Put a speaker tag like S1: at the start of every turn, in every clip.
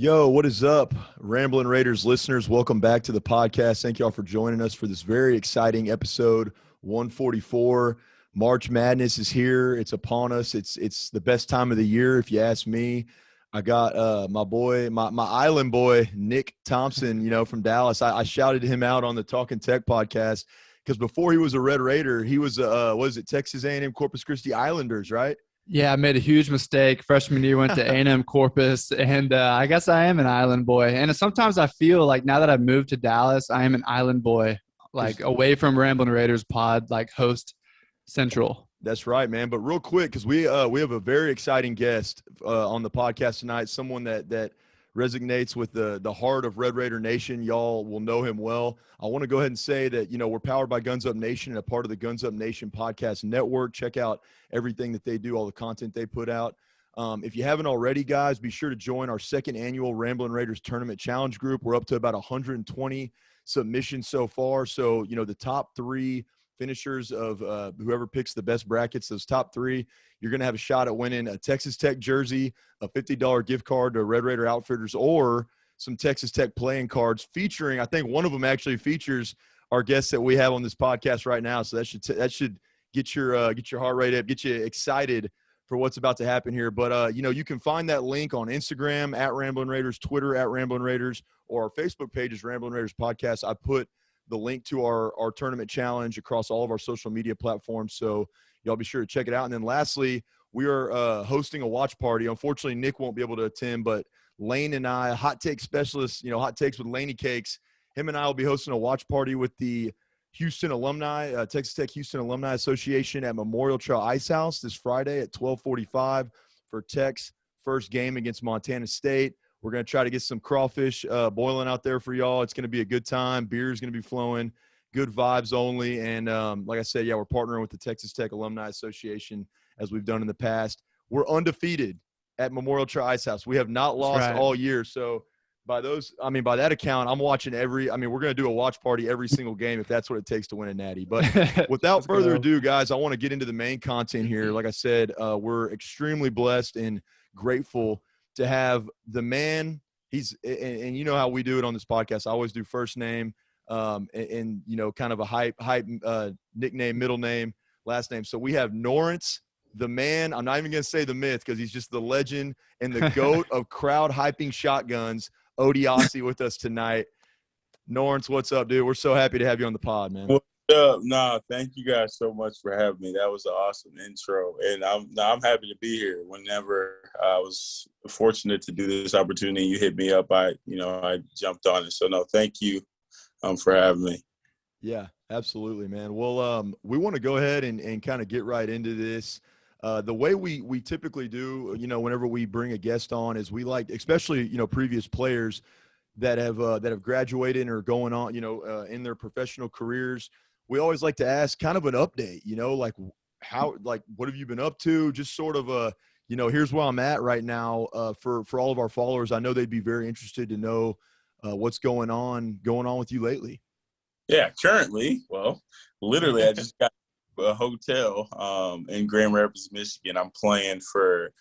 S1: Yo, what is up, Ramblin Raiders listeners? Welcome back to the podcast. Thank y'all for joining us for this very exciting episode 144. March Madness is here. It's upon us. It's the best time of the year, if you ask me. I got my boy, my island boy, Nick Thompson, from Dallas. I shouted him out on the Talking Tech podcast because before he was a Red Raider, he was, Texas A&M Corpus Christi Islanders, right?
S2: Yeah, I made a huge mistake. Freshman year, went to A&M Corpus, and I guess I am an island boy. And sometimes I feel like now that I've moved to Dallas, I am an island boy, like away from Ramblin Raiders pod, like host central.
S1: That's right, man. But real quick, because we have a very exciting guest on the podcast tonight, someone that resonates with the heart of Red Raider Nation. Y'all will know him well. I want to go ahead and say that, we're powered by Guns Up Nation and a part of the Guns Up Nation podcast network. Check out everything that they do, all the content they put out. If you haven't already, guys, be sure to join our second annual Ramblin Raiders Tournament Challenge group. We're up to about 120 submissions so far. So, the top three finishers of whoever picks the best brackets, those top three, you're going to have a shot at winning a Texas Tech jersey, a $50 gift card to Red Raider Outfitters, or some Texas Tech playing cards featuring, I think one of them actually features our guests that we have on this podcast right now. So that should get your heart rate up, get you excited for what's about to happen here. But, you can find that link on Instagram at Ramblin Raiders, Twitter at Ramblin Raiders, or our Facebook page is Ramblin Raiders Podcast. I put the link to our tournament challenge across all of our social media platforms. So y'all be sure to check it out. And then lastly, we are hosting a watch party. Unfortunately, Nick won't be able to attend, but Lane and I, hot take specialist, hot takes with Laney Cakes, him and I will be hosting a watch party with the Houston alumni, Texas Tech Houston Alumni Association at Memorial Trail Ice House this Friday at 12:45 for Tech's first game against Montana State. We're going to try to get some crawfish boiling out there for y'all. It's going to be a good time. Beer is going to be flowing. Good vibes only. And like I said, we're partnering with the Texas Tech Alumni Association as we've done in the past. We're undefeated at Memorial Trail Ice House. We have not lost all year. So by that account, I'm watching we're going to do a watch party every single game if that's what it takes to win a natty. But without further ado, guys, I want to get into the main content here. Like I said, we're extremely blessed and grateful to have the man. And you know how we do it on this podcast. I always do first name and kind of a hype nickname, middle name, last name. So we have Norense, the man. I'm not even going to say the myth because he's just the legend and the GOAT of crowd hyping shotguns, Odiase, with us tonight. Norense, what's up, dude? We're so happy to have you on the pod, man.
S3: What's up? Nah, thank you guys so much for having me. That was an awesome intro, and I'm happy to be here. Whenever I was fortunate to do this opportunity, you hit me up. I jumped on it. So no, thank you for having me.
S1: Yeah, absolutely, man. Well, we want to go ahead and kind of get right into this. The way we typically do, whenever we bring a guest on, is we like, especially previous players that have graduated and are going on, in their professional careers. We always like to ask kind of an update, what have you been up to? Just sort of here's where I'm at right now. For all of our followers, I know they'd be very interested to know what's going on with you lately.
S3: Yeah, currently, literally, I just got a hotel in Grand Rapids, Michigan. I'm playing for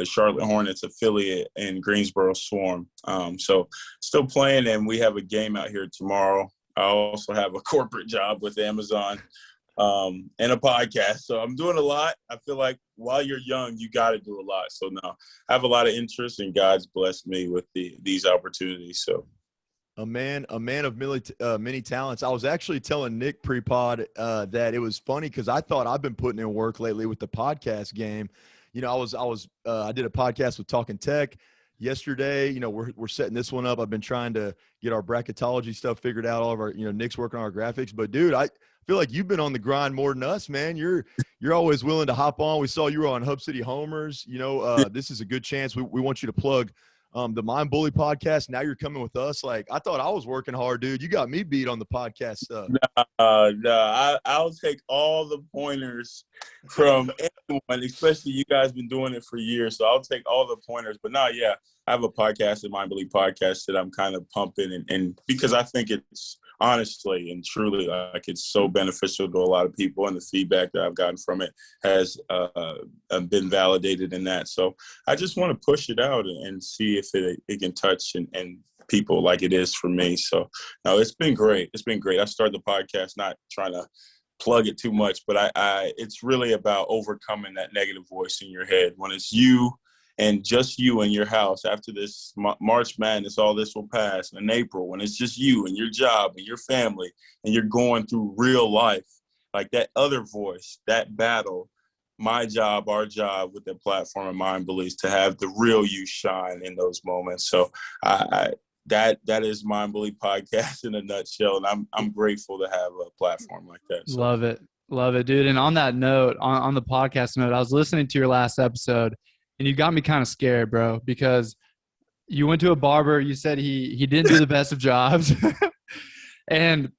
S3: Charlotte Hornets affiliate in Greensboro Swarm. So still playing, and we have a game out here tomorrow. I also have a corporate job with Amazon and a podcast. So I'm doing a lot. I feel like while you're young, you got to do a lot. So now I have a lot of interest, and God's blessed me with these opportunities. So
S1: a man of many talents. I was actually telling Nick pre-pod that it was funny because I thought I've been putting in work lately with the podcast game. I did a podcast with Talking Tech yesterday. We're setting this one up. I've been trying to get our bracketology stuff figured out. All of our, Nick's working on our graphics. But dude, I feel like you've been on the grind more than us, man. You're always willing to hop on. We saw you were on Hub City Homers. This is a good chance. We want you to plug the Mind Bully podcast. Now you're coming with us. Like, I thought I was working hard, dude. You got me beat on the podcast stuff.
S3: I'll take all the pointers from everyone, especially you guys been doing it for years. So I'll take all the pointers. But I have a podcast, the Mind Bully podcast, that I'm kind of pumping, and because I think it's honestly and truly, like, it's so beneficial to a lot of people, and the feedback that I've gotten from it has been validated in that. So I just want to push it out and see if it can touch and people like it is for me. So no, it's been great. It's been great. I started the podcast not trying to plug it too much, but I it's really about overcoming that negative voice in your head when it's you and just you in your house. After this March Madness, all this will pass. In April, when it's just you and your job and your family and you're going through real life, like that other voice, that battle, my job, our job with the platform of Mind Beliefs, to have the real you shine in those moments. So that is Mind Belief Podcast in a nutshell, and I'm grateful to have a platform like that. So.
S2: Love it, dude. And on that note, on the podcast note, I was listening to your last episode, and you got me kind of scared, bro, because you went to a barber. You said he didn't do the best of jobs, and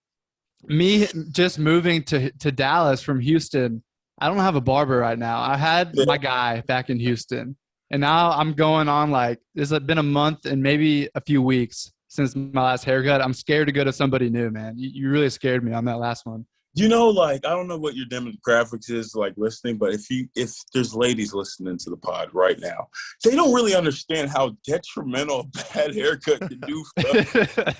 S2: me just moving to Dallas from Houston, I don't have a barber right now. I had my guy back in Houston, and now I'm going on like it's been a month and maybe a few weeks since my last haircut. I'm scared to go to somebody new, man. You really scared me on that last one.
S3: You know, like, I don't know what your demographics is like listening, but if there's ladies listening to the pod right now, they don't really understand how detrimental a bad haircut can do for us.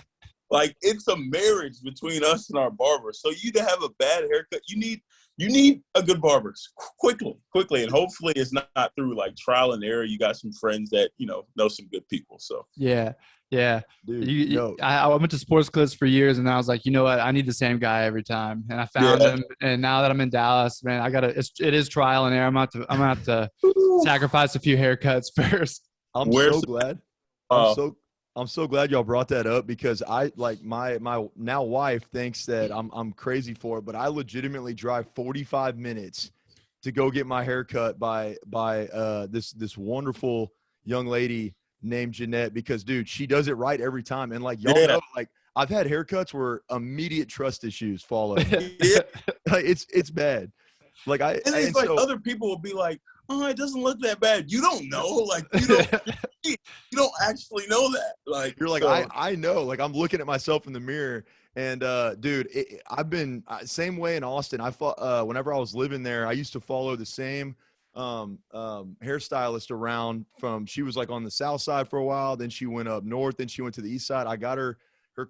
S3: Like, it's a marriage between us and our barber. So you to have a bad haircut, you need a good barber quickly. And hopefully it's not through like trial and error. You got some friends that, know some good people. So
S2: yeah.
S1: Dude,
S2: I went to sports clips for years, and I was like, you know what? I need the same guy every time. And I found him. And now that I'm in Dallas, man, it is trial and error. I'm gonna have to sacrifice a few haircuts first.
S1: I'm so glad y'all brought that up, because I like my now wife thinks that I'm crazy for it, but I legitimately drive 45 minutes to go get my hair cut by this wonderful young lady named Jeanette, because dude, she does it right every time. And like y'all know, like I've had haircuts where immediate trust issues follow. Like, it's bad. Like
S3: other people will be like, oh, it doesn't look that bad. You don't know, like you don't actually know that. Like,
S1: you're like, so. I know, like I'm looking at myself in the mirror, and dude, I've been same way in Austin. Whenever I was living there, I used to follow the same hairstylist around she was like on the south side for a while, then she went up north, then she went to the east side. I got her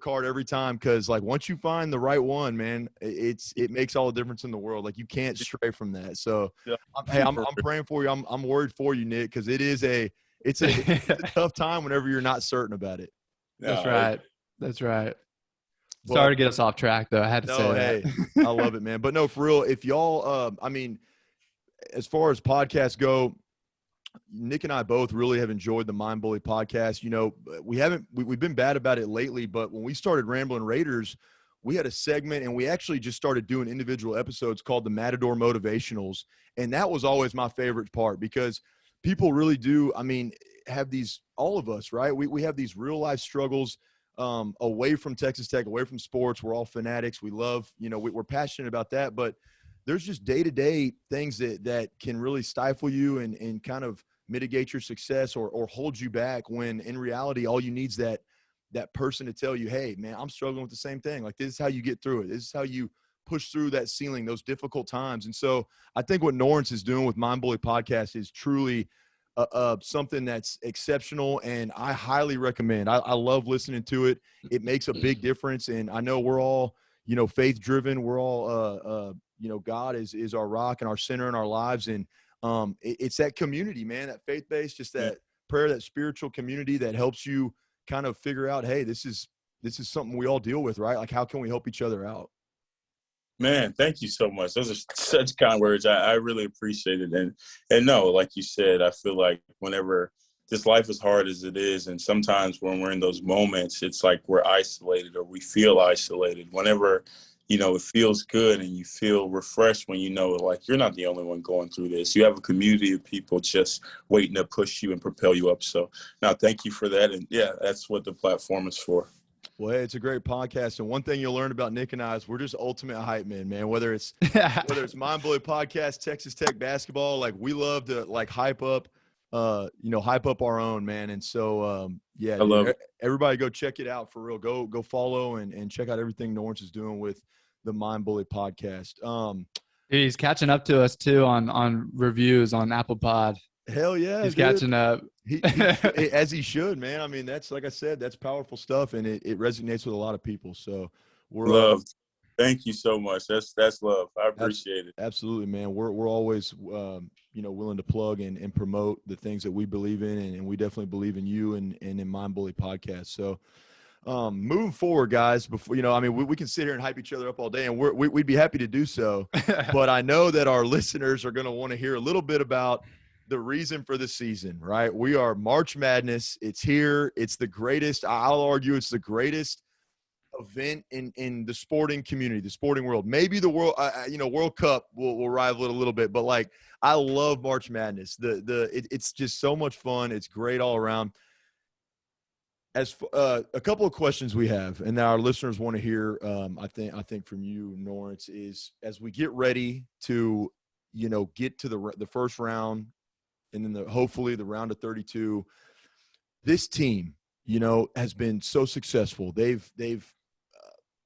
S1: card every time, because like once you find the right one, man, it makes all the difference in the world. Like you can't stray from that. So I'm praying for you. I'm worried for you, Nick, because it's a tough time whenever you're not certain about it.
S2: That's right. Sorry to get us off track, though. I had to say that.
S1: I love it, man. But no, for real, if y'all as far as podcasts go, Nick and I both really have enjoyed the Mind Bully podcast. We've been bad about it lately, but when we started Ramblin Raiders, we had a segment, and we actually just started doing individual episodes called the Matador Motivationals. And that was always my favorite part, because people really do, have these, all of us, right? We have these real life struggles away from Texas Tech, away from sports. We're all fanatics. We love, we're passionate about that, but there's just day-to-day things that can really stifle you and kind of mitigate your success or hold you back, when in reality, all you need is that person to tell you, hey, man, I'm struggling with the same thing. Like, this is how you get through it. This is how you push through that ceiling, those difficult times. And so I think what Norense is doing with Mind Bully Podcast is truly something that's exceptional, and I highly recommend. I love listening to it. It makes a big difference. And I know we're all, faith-driven. We're all God is our rock and our center in our lives. And it's that community, man, that faith-based, just that prayer, that spiritual community that helps you kind of figure out, hey, this is something we all deal with, right? Like, how can we help each other out?
S3: Man, thank you so much. Those are such kind words. I really appreciate it. And no, like you said, I feel like whenever this life is hard as it is, and sometimes when we're in those moments, it's like we're isolated, or we feel isolated. Whenever it feels good and you feel refreshed when like you're not the only one going through this. You have a community of people just waiting to push you and propel you up. So now, thank you for that. And yeah, that's what the platform is for.
S1: Well, hey, it's a great podcast. And one thing you'll learn about Nick and I is we're just ultimate hype men, man. Whether it's Mind Bully Podcast, Texas Tech basketball, like we love to like hype up hype up our own, man. And so, yeah,
S3: I love
S1: dude,
S3: it.
S1: everybody go check it out for real. Go follow and check out everything Norense is doing with the Mind Bully podcast.
S2: He's catching up to us too on reviews on Apple Pod.
S1: Hell yeah,
S2: He's
S1: dude.
S2: catching up.
S1: He as he should, man. I mean, that's, like I said, that's powerful stuff, and it resonates with a lot of people. So we're
S3: Love. Thank you so much. That's love. I appreciate it.
S1: Absolutely, man. We're always willing to plug and promote the things that we believe in, and we definitely believe in you and in Mind Bully podcast. So moving forward, guys, before we can sit here and hype each other up all day, and we'd be happy to do so. But I know that our listeners are going to want to hear a little bit about the reason for the season, right? We are March Madness. It's here. It's the greatest. I'll argue it's the greatest event in the sporting community, the sporting world. Maybe the World Cup will rival it a little bit, but like, I love March Madness. It's just so much fun. It's great all around. As a couple of questions we have, and that our listeners want to hear, I think from you, Norense, is as we get ready to, get to the first round, and then hopefully the round of 32. This team, has been so successful. They've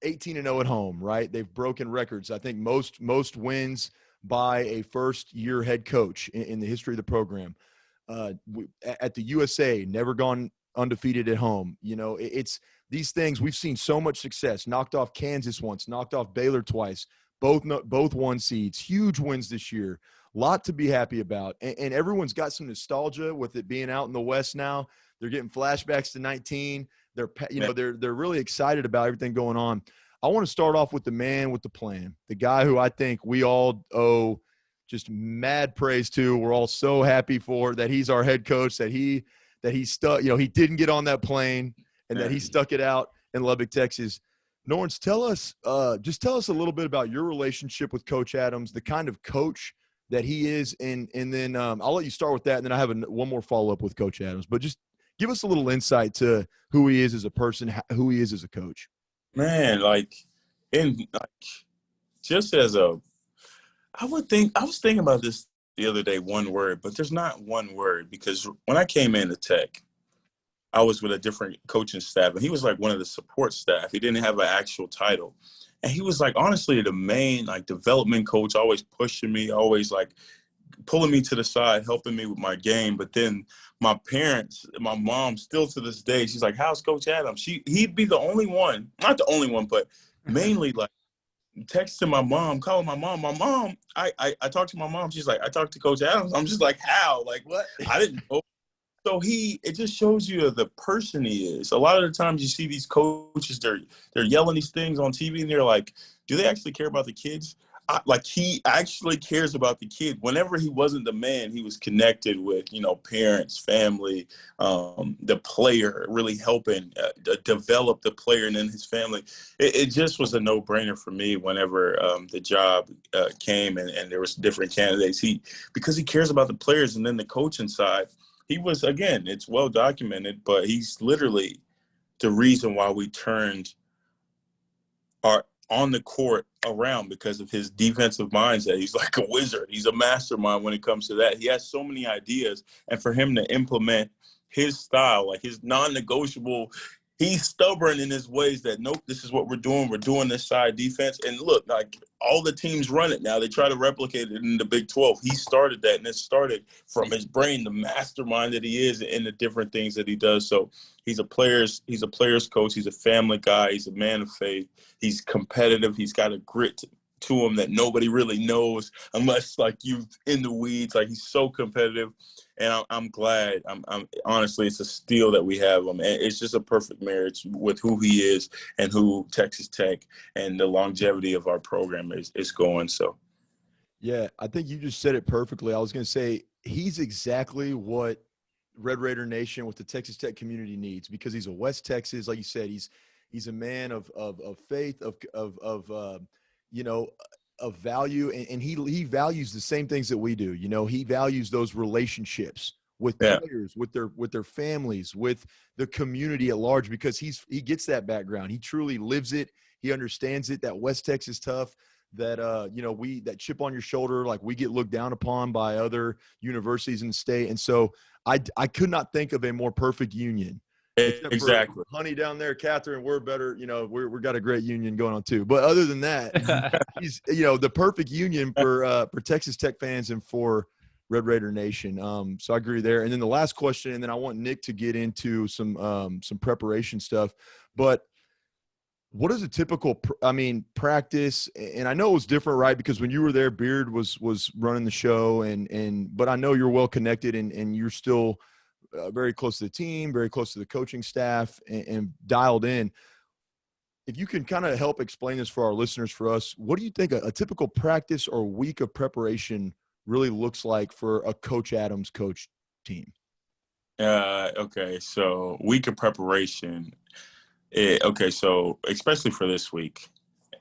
S1: 18-0 at home, right? They've broken records. I think most wins by a first-year head coach in the history of the program. At the USA, never gone undefeated at home. It's these things. We've seen so much success. Knocked off Kansas once, knocked off Baylor twice, both 1 seeds. Huge wins this year. Lot to be happy about. And everyone's got some nostalgia with it being out in the West now. They're getting flashbacks to 19. They're really excited about everything going on. I want to start off with the man with the plan, the guy who I think we all owe just mad praise to. We're all so happy for that. He's our head coach, that he stuck, he didn't get on that plane, and that he stuck it out in Lubbock, Texas. Norense, tell us a little bit about your relationship with Coach Adams, the kind of coach that he is. And then I'll let you start with that. And then I have one more follow-up with Coach Adams, but just give us a little insight to who he is as a person, who he is as a coach.
S3: Man, just as I was thinking about this the other day, one word, but there's not one word, because when I came into Tech, I was with a different coaching staff, and he was like one of the support staff. He didn't have an actual title. And he was like, honestly, the main development coach, always pushing me, always pulling me to the side, helping me with my game. But then my parents, my mom, still to this day, she's like, how's Coach Adams? He'd be the only one, not the only one, but mainly texting my mom, calling my mom. My mom, I talked to my mom. She's like, I talked to Coach Adams. I'm just like, how? Like, what? I didn't know. So it just shows you the person he is. A lot of the times you see these coaches, they're yelling these things on TV, and they're like, do they actually care about the kids? He actually cares about the kid. Whenever he wasn't the man, he was connected with, parents, family, the player, really helping develop the player and then his family. It just was a no-brainer for me whenever the job came and there was different candidates. Because he cares about the players, and then the coaching side, he was, again, it's well documented, but he's literally the reason why we turned our on the court around, because of his defensive mindset. He's like a wizard. He's a mastermind when it comes to that. He has so many ideas, and for him to implement his style, his non-negotiable, he's stubborn in his ways that, nope, this is what we're doing. We're doing this side defense. And look, all the teams run it now. They try to replicate it in the Big 12. He started that, and it started from his brain, the mastermind that he is, and the different things that he does. So he's a player's coach. He's a family guy. He's a man of faith. He's competitive. He's got a grit to him that nobody really knows unless you in the weeds. He's so competitive. And I'm glad. I'm honestly, it's a steal that we have him. And it's just a perfect marriage with who he is and who Texas Tech and the longevity of our program is going. So,
S1: yeah, I think you just said it perfectly. I was going to say he's exactly what Red Raider Nation, with the Texas Tech community, needs, because he's a West Texas, like you said. He's a man of faith, of value, and he values the same things that we do. He values those relationships with players, with their families, with the community at large, because he gets that background. He truly lives it. He understands it. That West Texas tough, that that chip on your shoulder, like we get looked down upon by other universities in the state. And so I could not think of a more perfect union. Except
S3: Exactly.
S1: for Honey down there, Catherine, we're better. We're got a great union going on too. But other than that, he's the perfect union for Texas Tech fans and for Red Raider Nation. So I agree there. And then the last question, and then I want Nick to get into some preparation stuff. But what is a typical, practice? And I know it was different, right? Because when you were there, Beard was running the show, but I know you're well connected and you're still very close to the team, very close to the coaching staff, and dialed in. If you can kind of help explain this for our listeners, for us, what do you think a typical practice or week of preparation really looks like for a Coach Adams coach team?
S3: Okay, so week of preparation. So especially for this week,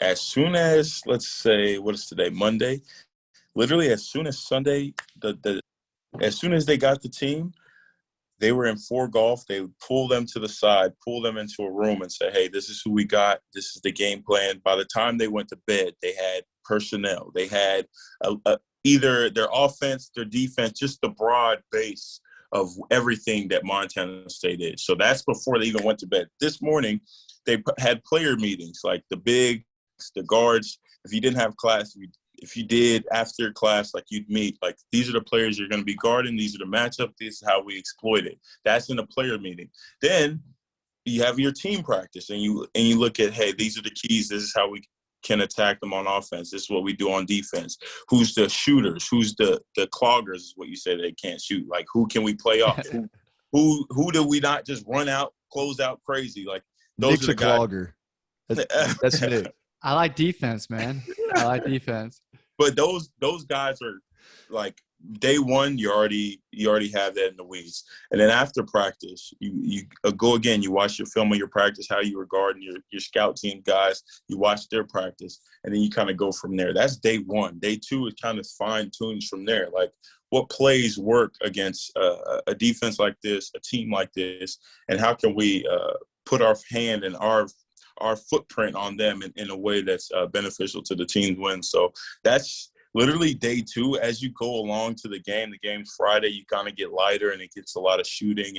S3: as soon as, let's say, what is today, Monday? Literally as soon as Sunday, as soon as they got the team, they were in Fort Golf. They would pull them to the side, pull them into a room and say, hey, this is who we got. This is the game plan. By the time they went to bed, they had personnel. They had either their offense, their defense, just the broad base of everything that Montana State is. So that's before they even went to bed. This morning, they had player meetings, like the bigs, the guards. If you didn't have class, if you did after class, like you'd meet, like these are the players you're going to be guarding. These are the matchup. This is how we exploit it. That's in a player meeting. Then you have your team practice and you look at, hey, these are the keys. This is how we can attack them on offense. This is what we do on defense. Who's the shooters? Who's the cloggers is what you say they can't shoot. Like who can we play off? who do we not just run out, close out crazy? Like those
S1: Nick's
S3: are the guys.
S1: clogger. That's Nick.
S2: I like defense, man. I like defense.
S3: But those guys are like day one. You already have that in the weeds, and then after practice, you go again. You watch your film of your practice, how you were guarding your scout team guys. You watch their practice, and then you kind of go from there. That's day one. Day two is kind of fine tunes from there. Like what plays work against a defense like this, a team like this, and how can we put our hand in our footprint on them in a way that's beneficial to the team's win. So that's literally day two. As you go along to the game's Friday, you kind of get lighter and it gets a lot of shooting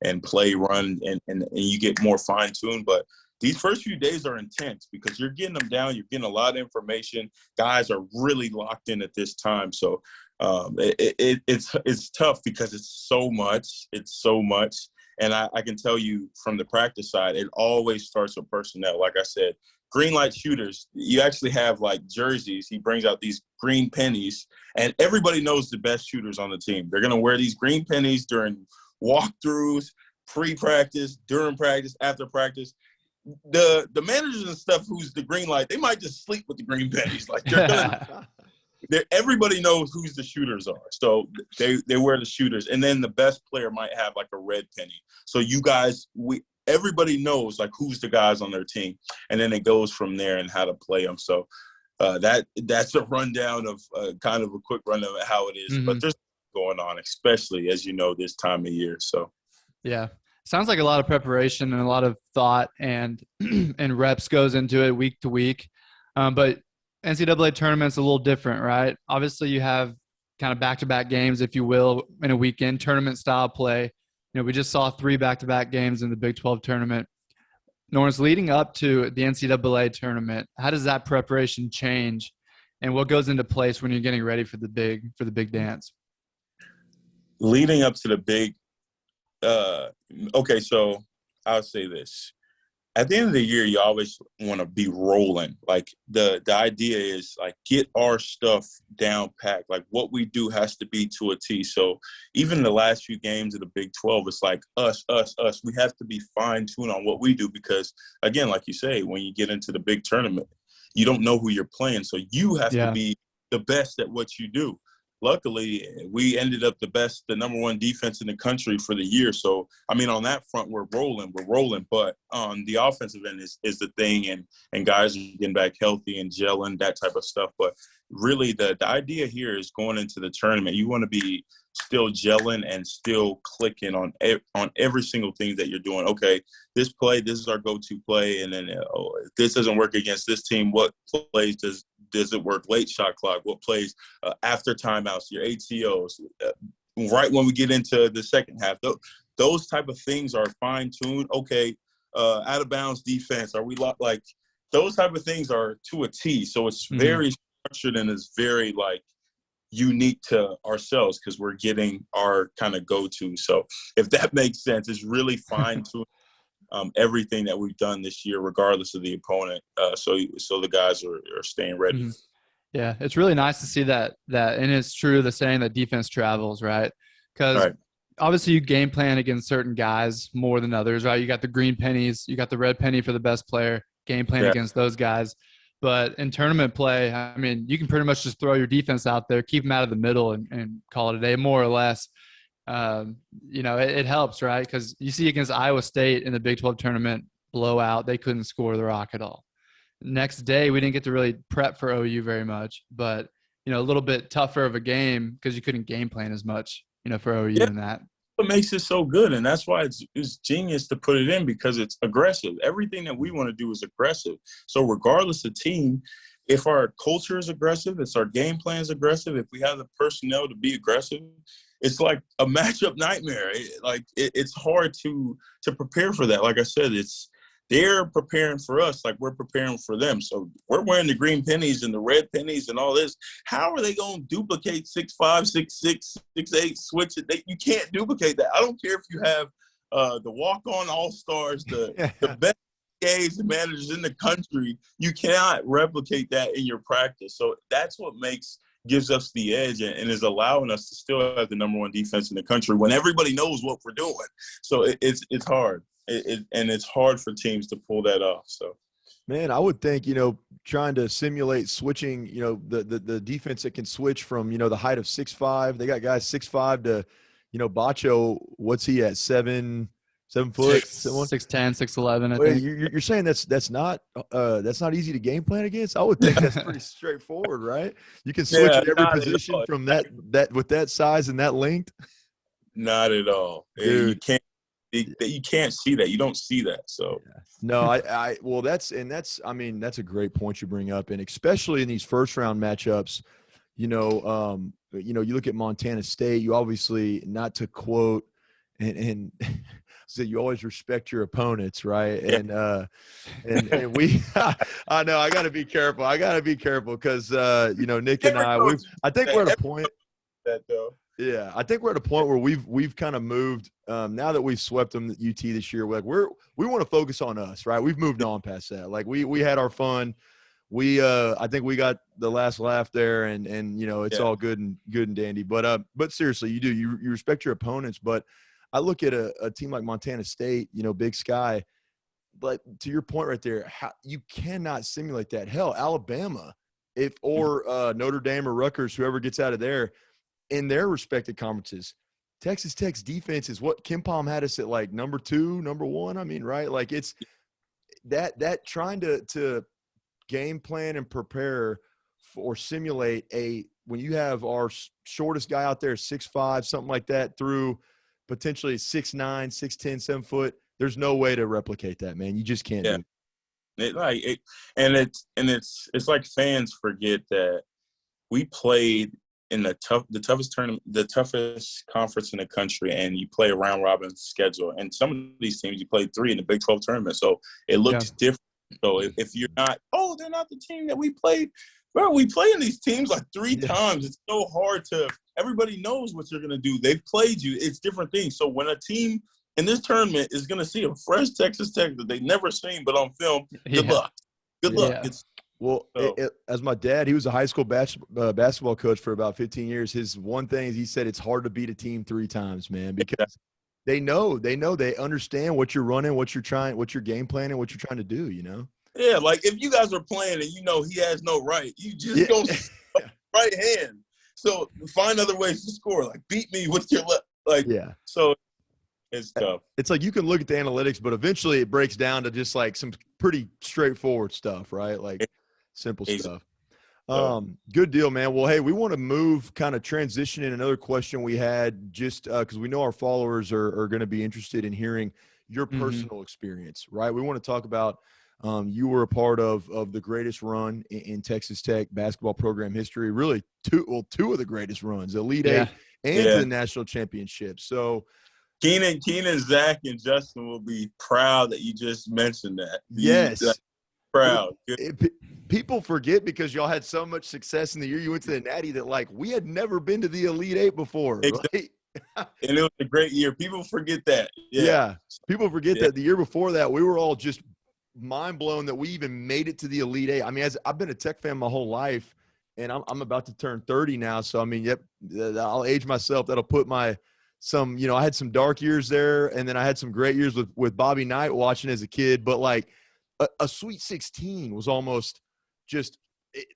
S3: and play run and you get more fine-tuned. But these first few days are intense because you're getting them down. You're getting a lot of information. Guys are really locked in at this time. So it's tough because it's so much. And I can tell you from the practice side, it always starts with personnel. Like I said, green light shooters, you actually have like jerseys. He brings out these green pennies, and everybody knows the best shooters on the team. They're going to wear these green pennies during walkthroughs, pre-practice, during practice, after practice. The managers and stuff who's the green light, they might just sleep with the green pennies. Like everybody knows who's the shooters are. So they wear the shooters. And then the best player might have like a red penny. So you guys, everybody knows like who's the guys on their team. And then it goes from there and how to play them. So that's a rundown of kind of a quick rundown of how it is. Mm-hmm. But there's going on, especially as you know, this time of year. So
S2: yeah. Sounds like a lot of preparation and a lot of thought and reps goes into it week to week. But NCAA tournament's a little different, right? Obviously, you have kind of back-to-back games, if you will, in a weekend tournament-style play. We just saw 3 back-to-back games in the Big 12 tournament. Norense, leading up to the NCAA tournament, how does that preparation change, and what goes into place when you're getting ready for the big dance?
S3: Leading up to the big, okay, so I'll say this. At the end of the year, you always want to be rolling. Like the idea is like get our stuff down packed. Like what we do has to be to a T. So even the last few games of the Big 12, it's like us. We have to be fine-tuned on what we do because, again, like you say, when you get into the big tournament, you don't know who you're playing. So you have to be the best at what you do. Luckily, we ended up the number one defense in the country for the year. So, I mean, on that front, we're rolling. But on the offensive end is the thing, and guys are getting back healthy and gelling, that type of stuff. But really, the idea here is going into the tournament, you want to be still gelling and still clicking on every single thing that you're doing. Okay, this play, this is our go-to play, and then if this doesn't work against this team, what plays does it work? Late shot clock, what plays after timeouts, your ATOs, right when we get into the second half. Those type of things are fine-tuned. Okay, out of bounds defense, are we like those type of things are to a T. So it's very structured and it's very like unique to ourselves because we're getting our kind of go-to. So if that makes sense, it's really fine-tuned everything that we've done this year, regardless of the opponent. So the guys are staying ready.
S2: Mm-hmm. Yeah, it's really nice to see that, and it's true the saying that defense travels, right? Because obviously you game plan against certain guys more than others, right? You got the green pennies, you got the red penny for the best player, game plan against those guys. But in tournament play, I mean, you can pretty much just throw your defense out there, keep them out of the middle, and call it a day, more or less. It helps, right? Because you see against Iowa State in the Big 12 tournament blowout, they couldn't score the rock at all. Next day, we didn't get to really prep for OU very much, but, a little bit tougher of a game because you couldn't game plan as much, for OU in that.
S3: What makes it so good, and that's why it's genius to put it in because it's aggressive. Everything that we want to do is aggressive. So regardless of team, if our culture is aggressive, if our game plan is aggressive, if we have the personnel to be aggressive, it's like a matchup nightmare. It's hard to prepare for that. Like I said, they're preparing for us like we're preparing for them. So we're wearing the green pennies and the red pennies and all this. How are they going to duplicate 6'5", 6'6", 6'8", switch it? You can't duplicate that. I don't care if you have the walk-on all-stars, the best PAs and managers in the country. You cannot replicate that in your practice. So that's what gives us the edge and is allowing us to still have the number one defense in the country when everybody knows what we're doing. So it's hard. And it's hard for teams to pull that off. So,
S1: man, I would think, trying to simulate switching, the defense that can switch from, the height of 6'5", they got guys 6'5" to, Bacho, what's he at? 7 foot?
S2: 6'10", 6'11", I think.
S1: You're saying that's not easy to game plan against? I would think that's pretty straightforward, right? You can switch at every position from that with that size and that length.
S3: Not at all.
S1: Dude.
S3: You can't see that. You don't see that. So
S1: no, that's a great point you bring up, and especially in these first round matchups, you look at Montana State. You obviously, not to quote, and so you always respect your opponents, right? Yeah. And we, I know I got to be careful. Because Nick and I think we're at a point.
S3: That though.
S1: Yeah, I think we're at a point where we've kind of moved. Now that we've swept them at UT this year, we want to focus on us, right? We've moved on past that. Like we had our fun. I think we got the last laugh there, and it's all good and dandy. But seriously, you respect your opponents. But I look at a team like Montana State, Big Sky. But to your point right there, you cannot simulate that. Hell, Alabama, or Notre Dame or Rutgers, whoever gets out of there. In their respective conferences, Texas Tech's defense is what Kim Palm had us at like number 2, number 1. I mean, right? Like it's that trying to game plan and prepare or simulate when you have our shortest guy out there 6'5", something like that, through potentially 6'9", 6'10", 7 foot. There's no way to replicate that, man. You just can't do it.
S3: It's like fans forget that we played in the toughest tournament, the toughest conference in the country, and you play a round robin schedule. And some of these teams, you played 3 in the Big 12 tournament, so it looks different. So if you're not, they're not the team that we played. Bro, we play in these teams like 3 times. It's so hard everybody knows what you're going to do. They've played you. It's different things. So when a team in this tournament is going to see a fresh Texas Tech that they've never seen but on film, good luck. Good luck.
S1: As my dad, he was a high school basketball coach for about 15 years. His one thing is he said it's hard to beat a team 3 times, man, because they understand what you're running, what you're game planning, what you're trying to do,
S3: Yeah, like if you guys are playing and he has no right, you just don't right hand. So find other ways to score. Like beat me with your left. So it's tough.
S1: It's like you can look at the analytics, but eventually it breaks down to just like some pretty straightforward stuff, right? Like simple stuff. Good deal, man. Well, hey, we want to move, kind of transition in another question we had, just because we know our followers are going to be interested in hearing your personal experience, right? We want to talk about you were a part of the greatest run in Texas Tech basketball program history. Really, two of the greatest runs, Elite Eight and to the national championship. So
S3: Keenan, Zach, and Justin will be proud that you just mentioned that.
S1: Yes.
S3: Proud.
S1: People forget, because y'all had so much success in the year you went to the Natty, that like we had never been to the Elite Eight before.
S3: Exactly. And it was a great year. People forget that.
S1: Yeah. People forget that the year before that, we were all just mind blown that we even made it to the Elite Eight. I mean, I've been a Tech fan my whole life, and I'm about to turn 30 now. So I mean, I'll age myself. That'll put I had some dark years there, and then I had some great years with Bobby Knight watching as a kid. But like a Sweet 16 was almost just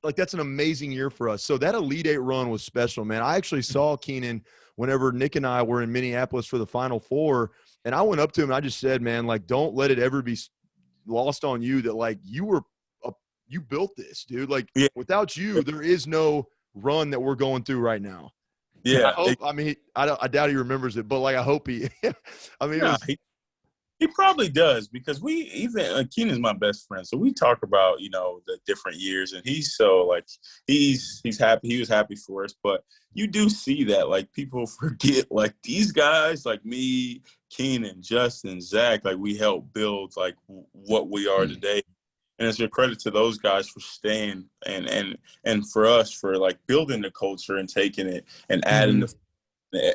S1: like, that's an amazing year for us. So that Elite Eight run was special, man. I actually saw Keenan whenever Nick and I were in Minneapolis for the Final Four, and I went up to him and I just said, man, like, don't let it ever be lost on you that like you built this, dude. Like without you, there is no run that we're going through right now.
S3: Yeah.
S1: I doubt he remembers it, but like, I hope he,
S3: he probably does, because Keenan's my best friend. So we talk about, the different years, and he's so like, he's happy. He was happy for us, but you do see that like people forget, like these guys like me, Keenan, Justin, Zach, like we helped build like what we are today. And it's a credit to those guys for staying and for us for like building the culture and taking it and adding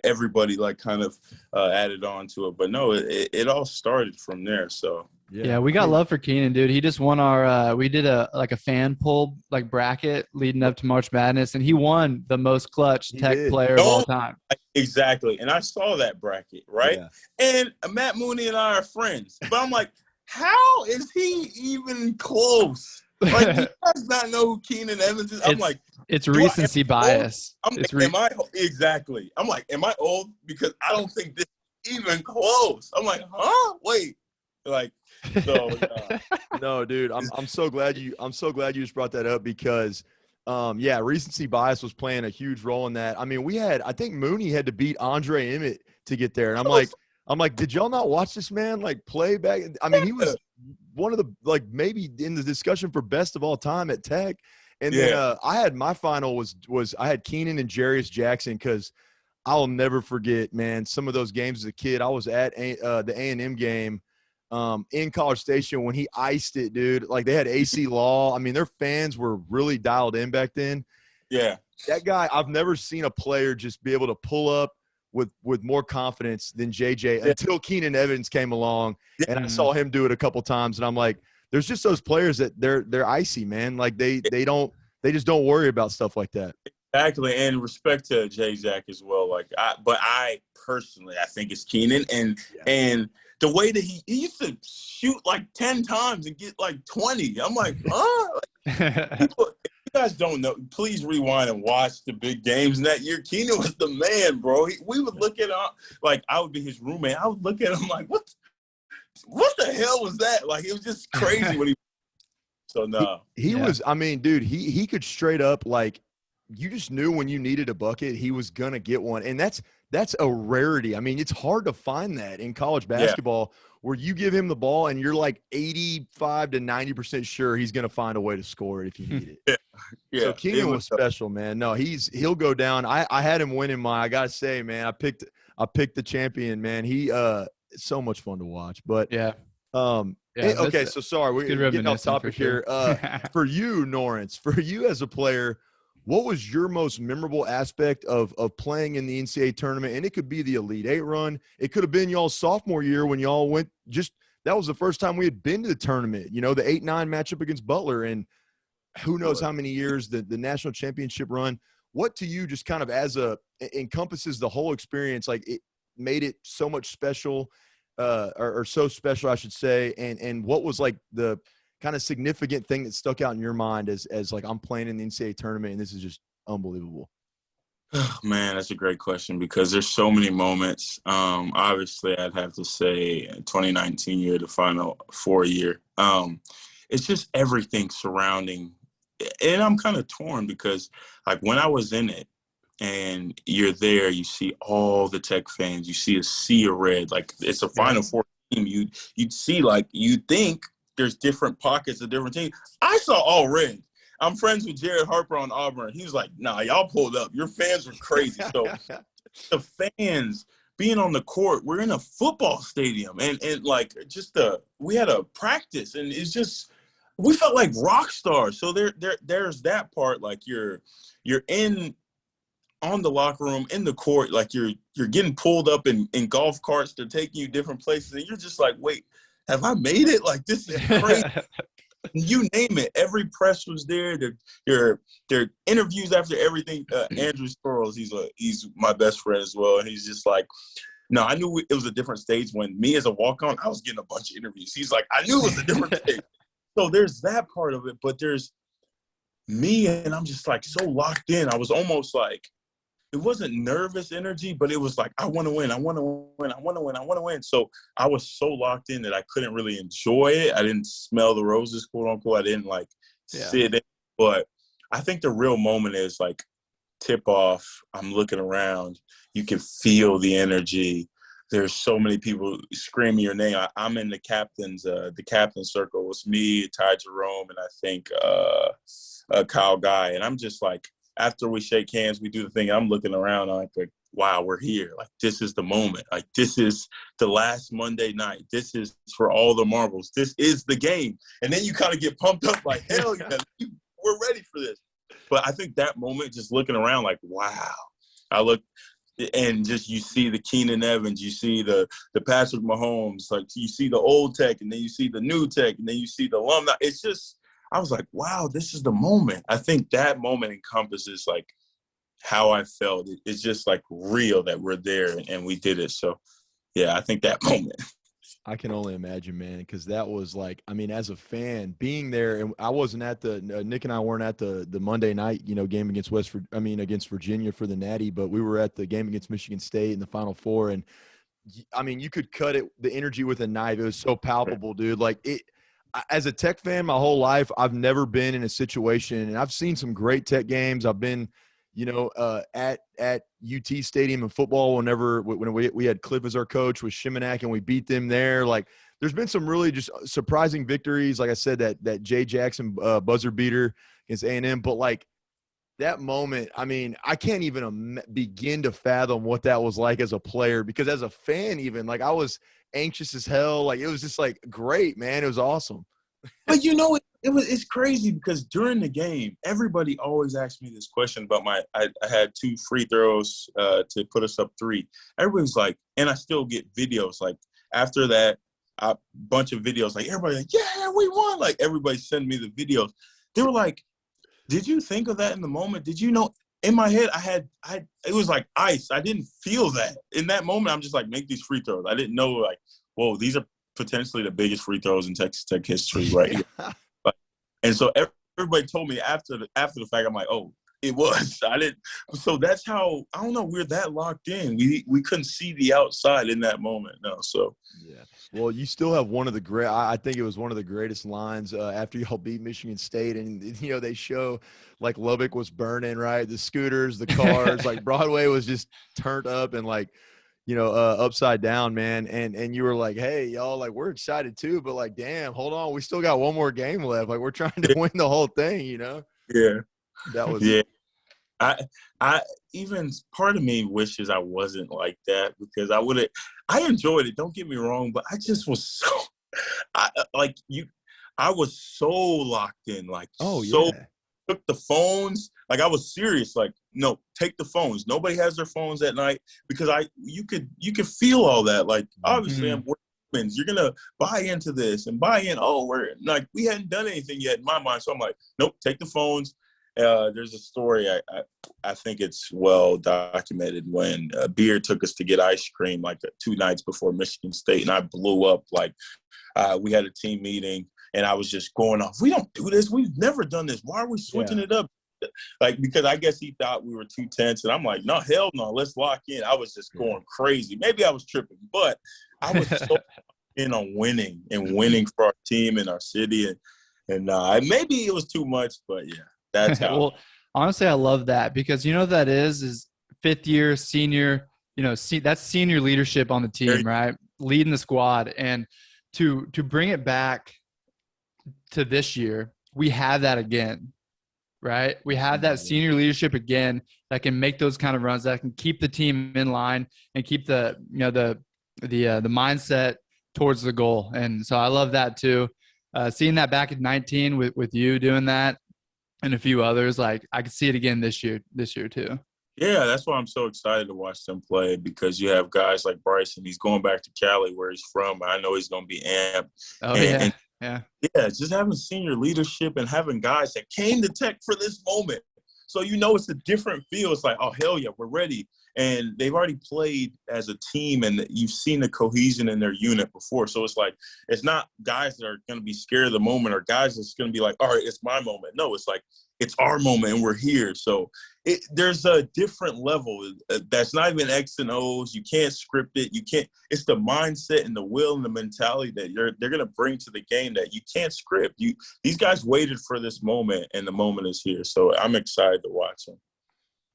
S3: everybody like kind of added on to it. But no, it all started from there. So
S2: yeah, we got love for Keenan, dude. He just won our we did a fan poll like bracket leading up to March Madness, and he won the most clutch Tech player of all time.
S3: Exactly. And I saw that bracket, right? Yeah. And Matt Mooney and I are friends. But I'm like, how is he even close? Like, he does not know who Keenan Evans is. I'm like,
S2: it's recency bias.
S3: Exactly. I'm like, am I old? Because I don't think this is even close. I'm like, huh? Wait. Like, so
S1: no, dude. I'm so glad you just brought that up, because recency bias was playing a huge role in that. I mean, I think Mooney had to beat Andre Emmett to get there. And I'm like, did y'all not watch this man like play back? I mean, he was one of the, like, maybe in the discussion for best of all time at Tech. And then I had my final was I had Keenan and Jarius Jackson, because I'll never forget, man, some of those games as a kid. I was at the A&M game in College Station when he iced it, dude. Like, they had AC Law. I mean, their fans were really dialed in back then.
S3: Yeah.
S1: That guy, I've never seen a player just be able to pull up with more confidence than JJ until Keenan Evans came along, and I saw him do it a couple times, and I'm like, there's just those players that they're icy, man. Like they just don't worry about stuff like that.
S3: Exactly, and respect to J-Jack as well. Like, I personally, I think it's Keenan, and the way that he used to shoot like 10 times and get like 20. I'm like, huh? People, you guys don't know, please rewind and watch the big games. And that year, Keenan was the man, bro. We would look at him, like, I would be his roommate. I would look at him like, what the hell was that? Like, it was just crazy when he – so, no.
S1: He was – I mean, dude, he could straight up, like, you just knew when you needed a bucket, he was going to get one. And that's a rarity. I mean, it's hard to find that in college basketball where you give him the ball and you're like 85 to 90% sure he's going to find a way to score it if you need it.
S3: Yeah.
S1: So Keenan was special, man. No, he'll go down. I had him winning I got to say, man, I picked the champion, man. He it's so much fun to watch. But okay, so sorry, we're getting off topic here. For you, Norense, for you as a player, what was your most memorable aspect of playing in the NCAA tournament? And it could be the Elite Eight run. It could have been y'all's sophomore year when y'all went that was the first time we had been to the tournament, the 8-9 matchup against Butler. And who knows how many years the national championship run. What to you just kind of encompasses the whole experience, like it made it so much special or so special, I should say. And what was like the kind of significant thing that stuck out in your mind as like, I'm playing in the NCAA tournament and this is just unbelievable?
S3: Oh, man, that's a great question because there's so many moments. Obviously, I'd have to say 2019 year, the Final Four year. It's just everything surrounding and I'm kind of torn because, like, when I was in it and you're there, you see all the Tech fans, you see a sea of red. Like, it's a Final Four team. You'd see, like, you think there's different pockets of different teams. I saw all red. I'm friends with Jared Harper on Auburn. He was like, nah, y'all pulled up. Your fans were crazy. So the fans being on the court, we're in a football stadium. And like, we had a practice. And it's just, we felt like rock stars. So there's that part. Like, you're on the locker room, in the court, like you're getting pulled up in golf carts. They're taking you different places. And you're just like, wait, have I made it? Like, this is crazy. You name it. Every press was there. Their interviews after everything. Andrew Squirrels, he's my best friend as well. And he's just like, no, I knew it was a different stage when me as a walk-on, I was getting a bunch of interviews. He's like, I knew it was a different stage. So there's that part of it, but there's me, and I'm just like so locked in. I was almost like, it wasn't nervous energy, but it was like, I want to win. I want to win. I want to win. I want to win. So I was so locked in that I couldn't really enjoy it. I didn't smell the roses, quote unquote. I didn't like sit in. But I think the real moment is like tip off. I'm looking around. You can feel the energy. There's so many people screaming your name. I'm in the captain's circle. It's me, Ty Jerome, and I think Kyle Guy. And I'm just like, after we shake hands, we do the thing. I'm looking around. I'm like, wow, we're here. Like, this is the moment. Like, this is the last Monday night. This is for all the marbles. This is the game. And then you kind of get pumped up like, hell yeah, we're ready for this. But I think that moment, just looking around like, wow. I look and just you see the Keenan Evans, you see the Patrick Mahomes, like you see the old Tech, and then you see the new Tech, and then you see the alumni. It's just, I was like, wow, this is the moment. I think that moment encompasses like how I felt. It's just like real that we're there and we did it. So, yeah, I think that moment.
S1: I can only imagine, man, because that was like, I mean, as a fan, being there, and I wasn't at Nick and I weren't at the Monday night, game against against Virginia for the Natty, but we were at the game against Michigan State in the Final Four, and I mean, you could cut the energy with a knife. It was so palpable, dude. Like as a Tech fan, my whole life, I've never been in a situation, and I've seen some great Tech games. I've been, at UT Stadium in football when we had Cliff as our coach with Shimanak and we beat them there. Like, there's been some really just surprising victories. Like I said, that Jay Jackson buzzer beater against A&M, but like that moment, I mean, I can't even begin to fathom what that was like as a player, because as a fan, even like I was anxious as hell. Like, it was just like great, man. It was awesome.
S3: But it's crazy because during the game, everybody always asked me this question about I had 2 free throws to put us up 3. Everybody's like, and I still get videos like after that, a bunch of videos, like everybody like, yeah, we won. Like, everybody send me the videos. They were like, did you think of that in the moment? Did you know? In my head, it was like ice. I didn't feel that in that moment. I'm just like, make these free throws. I didn't know, like, whoa, these are potentially the biggest free throws in Texas Tech history, right here. And so everybody told me after the fact, I'm like, oh, it was. I didn't. So that's how, I don't know, we're that locked in. We couldn't see the outside in that moment. No, so. Yeah.
S1: Well, you still have one of the great, I think it was one of the greatest lines after y'all beat Michigan State. And, they show like Lubbock was burning, right? The scooters, the cars, like Broadway was just turned up and like, upside down, man. And you were like, hey, y'all, like, we're excited too, but like, damn, hold on. We still got one more game left. Like, we're trying to win the whole thing,
S3: Yeah.
S1: That was,
S3: yeah. I even part of me wishes I wasn't like that, because I enjoyed it. Don't get me wrong, but I just was so, I was so locked in, like, took the phones. Like, I was serious. Like, no, take the phones. Nobody has their phones at night, because you could feel all that. Like, obviously, we're humans. You're gonna buy into this and buy in. Oh, we hadn't done anything yet in my mind. So I'm like, nope, take the phones. There's a story, I think it's well documented, when Beard took us to get ice cream like 2 nights before Michigan State, and I blew up. Like, we had a team meeting, and I was just going off. We don't do this. We've never done this. Why are we switching it up? Like, because I guess he thought we were too tense, and I'm like, no, hell no, let's lock in. I was just going crazy. Maybe I was tripping, but I was so in on winning for our team and our city, and maybe it was too much, but yeah. That's how.
S2: Well, honestly, I love that because you know what that is fifth year senior. That's senior leadership on the team, right? Leading the squad, and to bring it back to this year, we have that again, right? We have that senior leadership again that can make those kind of runs, that can keep the team in line and keep the mindset towards the goal. And so I love that too. Seeing that back at 19 with you doing that and a few others, like I could see it again this year too.
S3: Yeah, that's why I'm so excited to watch them play, because you have guys like Bryson. He's going back to Cali where he's from. I know he's going to be amped.
S2: Oh,
S3: and
S2: yeah.
S3: Yeah, just having senior leadership and having guys that came to Tech for this moment. So, it's a different feel. It's like, oh, hell yeah, we're ready. And they've already played as a team, and you've seen the cohesion in their unit before. So it's like, it's not guys that are going to be scared of the moment or guys that's going to be like, all right, it's my moment. No, it's like, it's our moment and we're here. So there's a different level that's not even X and O's. You can't script it. It's the mindset and the will and the mentality that they're going to bring to the game that you can't script. These guys waited for this moment, and the moment is here. So I'm excited to watch them.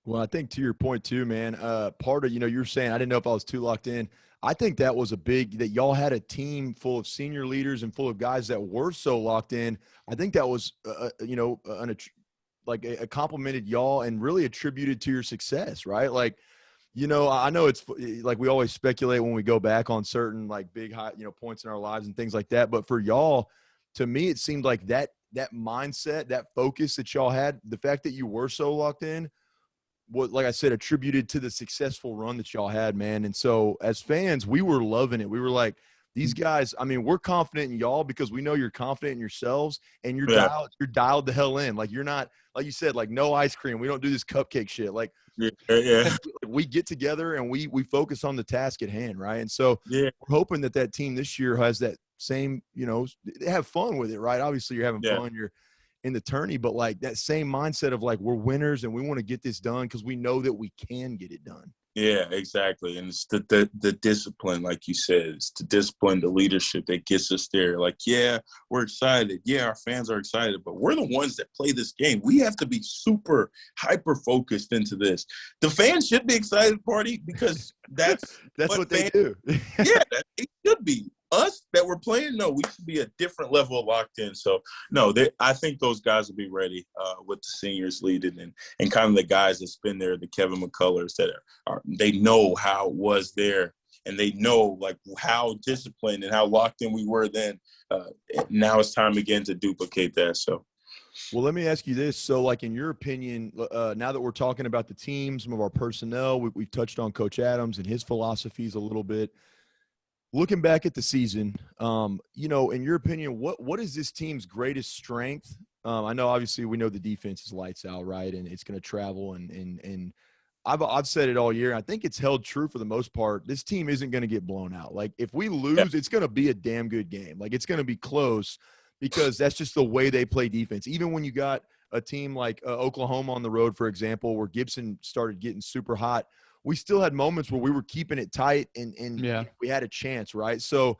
S1: Well, I think to your point too, man, part of, you're saying, I didn't know if I was too locked in. I think that was that y'all had a team full of senior leaders and full of guys that were so locked in. I think that was, a complimented y'all and really attributed to your success, right? Like, I know it's like we always speculate when we go back on certain like big high, points in our lives and things like that. But for y'all, to me, it seemed like that mindset, that focus that y'all had, the fact that you were so locked in, what, like I said, attributed to the successful run that y'all had, man. And so as fans, we were loving it. We were like, these guys, I mean, we're confident in y'all because we know you're confident in yourselves, and you're dialed the hell in. Like, you're not, like you said, like no ice cream. We don't do this cupcake shit. Like, we get together and we focus on the task at hand, right? And so we're hoping that team this year has that same, they have fun with it, right? Obviously you're having fun. You're in the tourney, but like that same mindset of like, we're winners and we want to get this done because we know that we can get it done.
S3: Yeah, exactly. And it's the discipline, like you said, it's the discipline, the leadership that gets us there. Like, yeah, we're excited. Yeah, our fans are excited, but we're the ones that play this game. We have to be super hyper-focused into this. The fans should be excited, party, because that's
S1: what they do.
S3: Yeah, it should be. Us that we're playing, no, we should be a different level of locked in. So, no, I think those guys will be ready with the seniors leading and kind of the guys that's been there, the Kevin McCullers that they know how it was there, and they know like how disciplined and how locked in we were then. Now it's time again to duplicate that. So.
S1: Well, let me ask you this. So, like, in your opinion, now that we're talking about the team, some of our personnel, we've touched on Coach Adams and his philosophies a little bit. Looking back at the season, in your opinion, what is this team's greatest strength? I know obviously we know the defense is lights out, right, and it's going to travel, and I've said it all year. I think it's held true for the most part. This team isn't going to get blown out. Like, if we lose, it's going to be a damn good game. Like, it's going to be close because that's just the way they play defense. Even when you got a team like Oklahoma on the road, for example, where Gibson started getting super hot, we still had moments where we were keeping it tight and we had a chance, right? So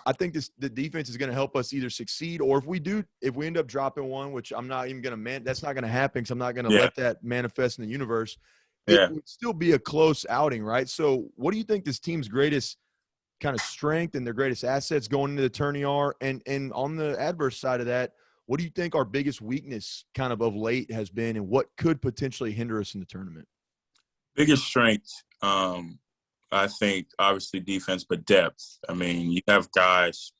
S1: I think the defense is going to help us either succeed, or if we end up dropping one, which I'm not even going to that's not going to happen because I'm not going to let that manifest in the universe. It would still be a close outing, right? So what do you think this team's greatest kind of strength and their greatest assets going into the tourney are? And on the adverse side of that, what do you think our biggest weakness kind of late has been, and what could potentially hinder us in the tournament?
S3: Biggest strength, I think, obviously defense, but depth. I mean, you have guys,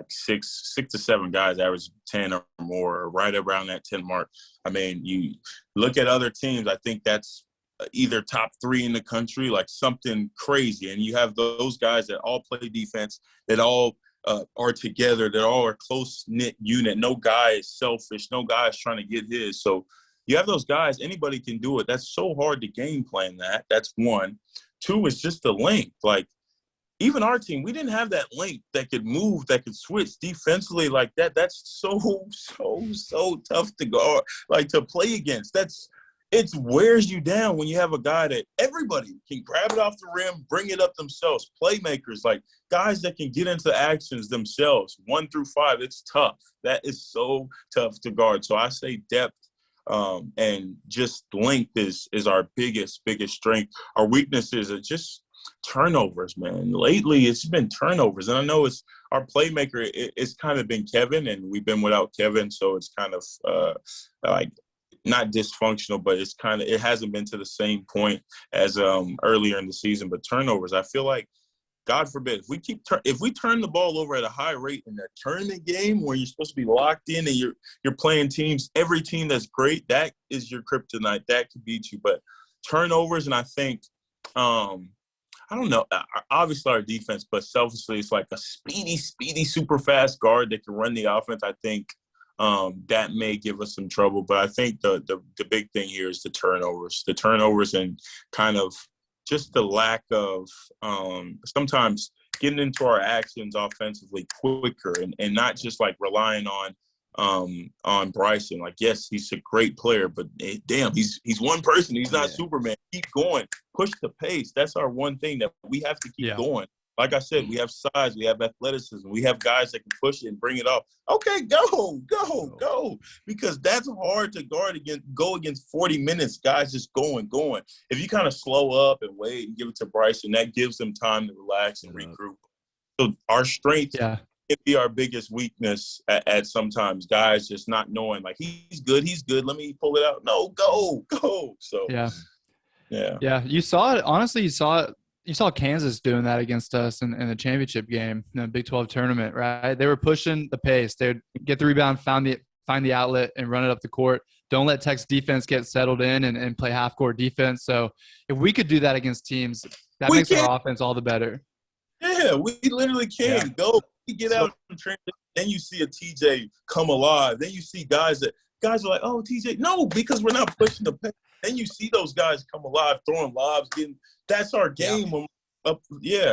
S3: six to seven guys average 10 or more, right around that 10 mark. I mean, you look at other teams, I think that's either top 3 in the country, like something crazy. And you have those guys that all play defense, that all are together, that all are close-knit unit. No guy is selfish. No guy is trying to get his. So you have those guys, anybody can do it. That's so hard to game plan that. That's one. 2 is just the length. Like, even our team, we didn't have that length that could move, that could switch defensively like that. That's so tough to guard, like to play against. It wears you down when you have a guy that everybody can grab it off the rim, bring it up themselves. Playmakers, like guys that can get into actions themselves, 1 through 5. It's tough. That is so tough to guard. So I say depth And just length is our biggest strength. Our weaknesses are just turnovers, man. Lately, it's been turnovers. And I know it's our playmaker, it's kind of been Kevin, and we've been without Kevin. So it's kind of like not dysfunctional, but it hasn't been to the same point as earlier in the season. But turnovers, I feel like, God forbid, if we turn the ball over at a high rate in a tournament game where you're supposed to be locked in and you're playing teams, every team that's great, that is your kryptonite. That could beat you. But turnovers, and I think, I don't know, obviously our defense, but selfishly, it's like a speedy, super fast guard that can run the offense. I think that may give us some trouble. But I think the big thing here is the turnovers and kind of just the lack of sometimes getting into our actions offensively quicker and not just like relying on Bryson. Like, yes, he's a great player, but damn, he's one person. He's not Superman. Keep going. Push the pace. That's our one thing that we have to keep going. Like I said, we have size, we have athleticism, we have guys that can push it and bring it off. Okay, go. Because that's hard to go against 40 minutes, guys just going. If you kind of slow up and wait and give it to Bryson, that gives them time to relax and regroup. So our strength can be our biggest weakness at sometimes, guys just not knowing, like, he's good, let me pull it out. No, go. So, yeah.
S2: You saw it. Honestly, you saw Kansas doing that against us in the championship game, in the Big 12 tournament, right? They were pushing the pace. They'd get the rebound, find the outlet, and run it up the court. Don't let Tech's defense get settled in and play half-court defense. So if we could do that against teams, that makes our offense all the better.
S3: Yeah, we literally can. Go. We get out and train. Then you see a TJ come alive. Then you see guys are like, oh, TJ. No, because we're not pushing the pace. Then you see those guys come alive, throwing lobs, that's our game.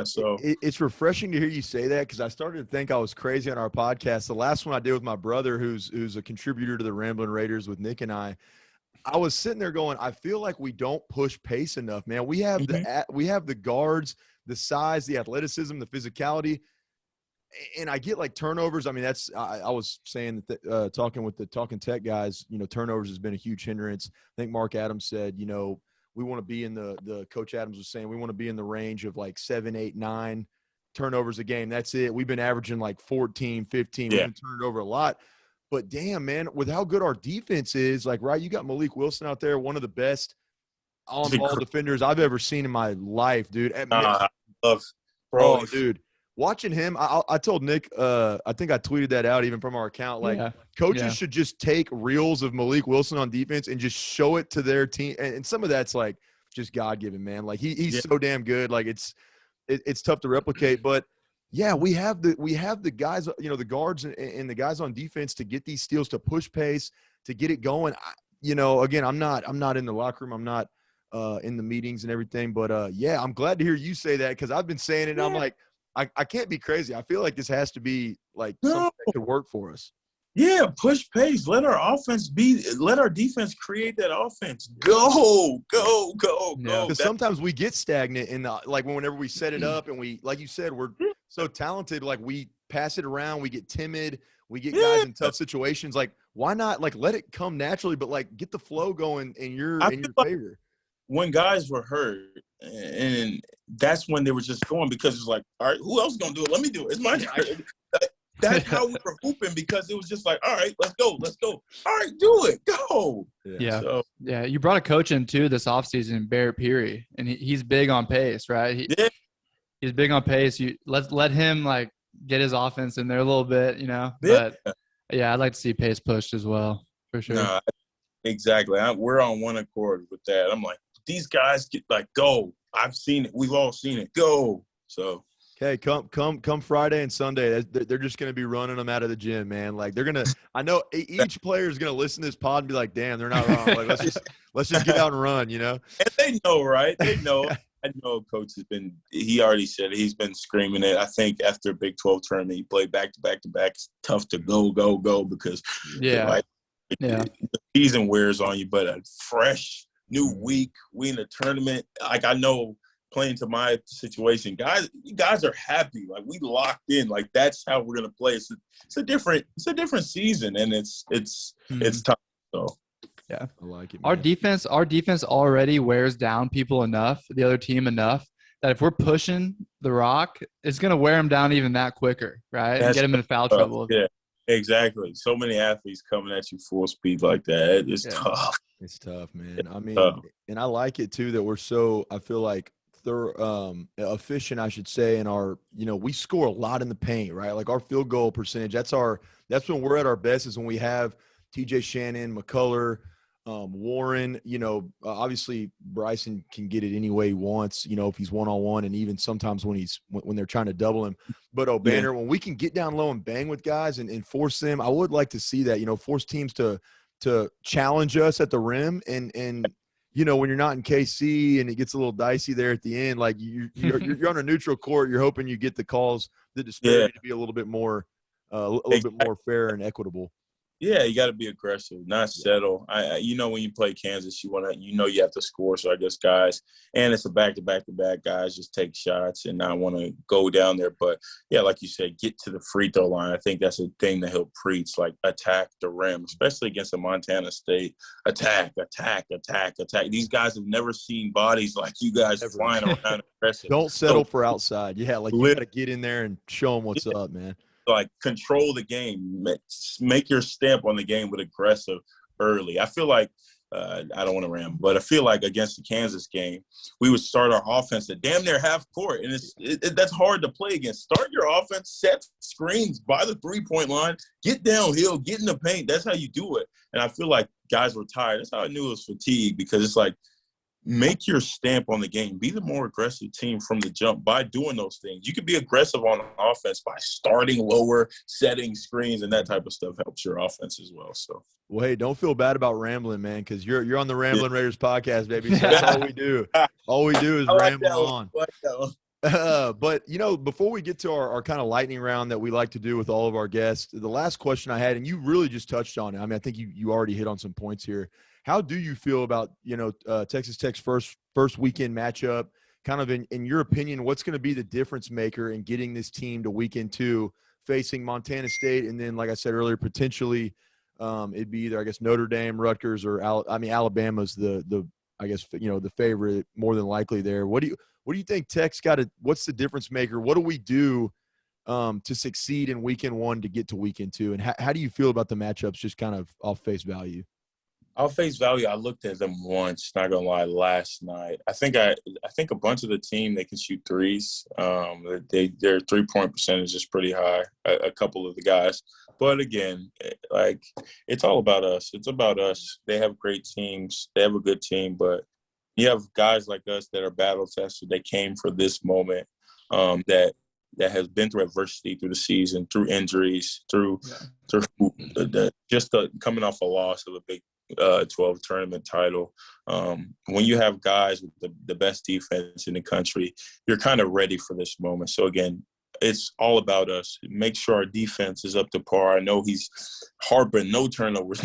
S3: So
S1: it's refreshing to hear you say that, because I started to think I was crazy on our podcast. The last one I did with my brother, who's a contributor to the Ramblin Raiders with Nick and I was sitting there going, I feel like we don't push pace enough, man. We have the guards, the size, the athleticism, the physicality. And I get like turnovers. I mean, I was saying that talking with the Talking Tech guys, turnovers has been a huge hindrance. I think Mark Adams said, we want to be in the Coach Adams was saying we want to be in the range of like 7, 8, 9 turnovers a game. That's it. We've been averaging like 14, 15. We've been turning over a lot. But damn, man, with how good our defense is, like, right, you got Malik Wilson out there, one of the best on-ball defenders I've ever seen in my life, dude. Dude. Watching him, I told Nick, I think I tweeted that out even from our account. Like, coaches should just take reels of Malik Wilson on defense and just show it to their team. And some of that's like just God-given, man. Like he's so damn good. Like it's tough to replicate. But yeah, we have the guys, the guards and the guys on defense to get these steals, to push pace, to get it going. Again, I'm not in the locker room. I'm not in the meetings and everything. But I'm glad to hear you say that, because I've been saying it. And I'm like, I can't be crazy. I feel like this has to be like something that could work for us.
S3: Yeah, push pace. Let our defense create that offense. Go.
S1: Because sometimes we get stagnant in like whenever we set it up and we, like you said, we're so talented. Like we pass it around, we get timid, we get guys in tough situations. Like, why not like let it come naturally, but like get the flow going in your favor.
S3: When guys were hurt, and that's when they were just going, because it's like, all right, who else is going to do it? Let me do it. It's my turn. That's how we were hooping, because it was just like, all right, let's go. All right, do it. Go.
S2: Yeah. You brought a coach in too this offseason, Barrett Peary, and he's big on pace, right? He's big on pace. Let him like get his offense in there a little bit, But I'd like to see pace pushed as well, for sure.
S3: No, exactly. We're on one accord with that. I'm like, these guys get like, go. I've seen it. We've all seen it. Go. So.
S1: Okay, come Friday and Sunday. They're just going to be running them out of the gym, man. Like they're going to – I know each player is going to listen to this pod and be like, damn, they're not wrong. Like let's just get out and run,
S3: And they know, right? They know. I know Coach has been – he already said it. He's been screaming it. I think after a Big 12 tournament, he played back-to-back. It's tough to go because the season wears on you. But a fresh – new week, we in the tournament. Like, I know playing to my situation, guys are happy. Like, we locked in. Like, that's how we're gonna play. It's a different season, and it's tough. So
S2: Yeah.
S1: I like it,
S2: Our
S1: man.
S2: defense already wears down people enough, the other team enough, that if we're pushing the rock, it's going to wear them down even that quicker, right? And get
S3: That's
S2: them in foul
S3: tough.
S2: trouble.
S3: Yeah, exactly. So many athletes coming at you full speed like that. It's
S2: Yeah.
S3: tough.
S1: It's tough, man. I mean,
S3: Tough.
S1: and I like it too that we're so, I feel like efficient, I should say, in our, we score a lot in the paint, right? Like our field goal percentage, that's when we're at our best, is when we have TJ Shannon, McCullough, Warren, obviously Bryson can get it any way he wants, if he's one-on-one, and even sometimes when they're trying to double him. But O'Banner, when we can get down low and bang with guys and force them, I would like to see that, force teams to challenge us at the rim, and when you're not in KC and it gets a little dicey there at the end, like you're on a neutral court, you're hoping you get the calls, the disparity to be a little bit more more fair and equitable.
S3: Yeah, you got to be aggressive, not settle. When you play Kansas, you have to score. So I guess guys, and it's a back-to-back guys just take shots and not want to go down there. But yeah, like you said, get to the free throw line. I think that's a thing that he'll preach, like attack the rim, especially against the Montana State. Attack. These guys have never seen bodies like you guys flying around aggressive.
S1: Don't settle for outside. Yeah, like you got to get in there and show them what's up, man.
S3: Like control the game, make your stamp on the game with aggressive early. I feel like I don't want to ramble, but I feel like against the Kansas game, we would start our offense at damn near half court, and that's hard to play against. Start your offense, set screens by the 3-point line, get downhill, get in the paint. That's how you do it. And I feel like guys were tired. That's how I knew it was fatigue, because it's like, make your stamp on the game. Be the more aggressive team from the jump by doing those things. You can be aggressive on offense by starting lower, setting screens, and that type of stuff helps your offense as well. So,
S1: well, hey, don't feel bad about rambling, man, because you're on the Ramblin Raiders podcast, baby. So that's all we do. All we do is ramble on. But before we get to our kind of lightning round that we like to do with all of our guests, the last question I had, and you really just touched on it. I mean, I think you already hit on some points here. How do you feel about Texas Tech's first weekend matchup? Kind of in your opinion, what's going to be the difference maker in getting this team to weekend 2, facing Montana State, and then, like I said earlier, potentially it'd be either, I guess, Notre Dame, Rutgers, or Alabama's the I guess the favorite more than likely there. What do you think Tech's got to? What's the difference maker? What do we do to succeed in weekend 1 to get to weekend 2? And how do you feel about the matchups, just kind of off face value?
S3: Off face value, I looked at them once, not gonna lie, last night. I think a bunch of the team, they can shoot threes. Their 3-point percentage is pretty high, a couple of the guys. But again, like, it's all about us. It's about us. They have great teams. They have a good team, but you have guys like us that are battle tested. They came for this moment, that has been through adversity through the season, through injuries, through coming off a loss of a Big 12 tournament title. When you have guys with the best defense in the country, you're kind of ready for this moment. So again, it's all about us. Make sure our defense is up to par. I know he's harping no turnovers.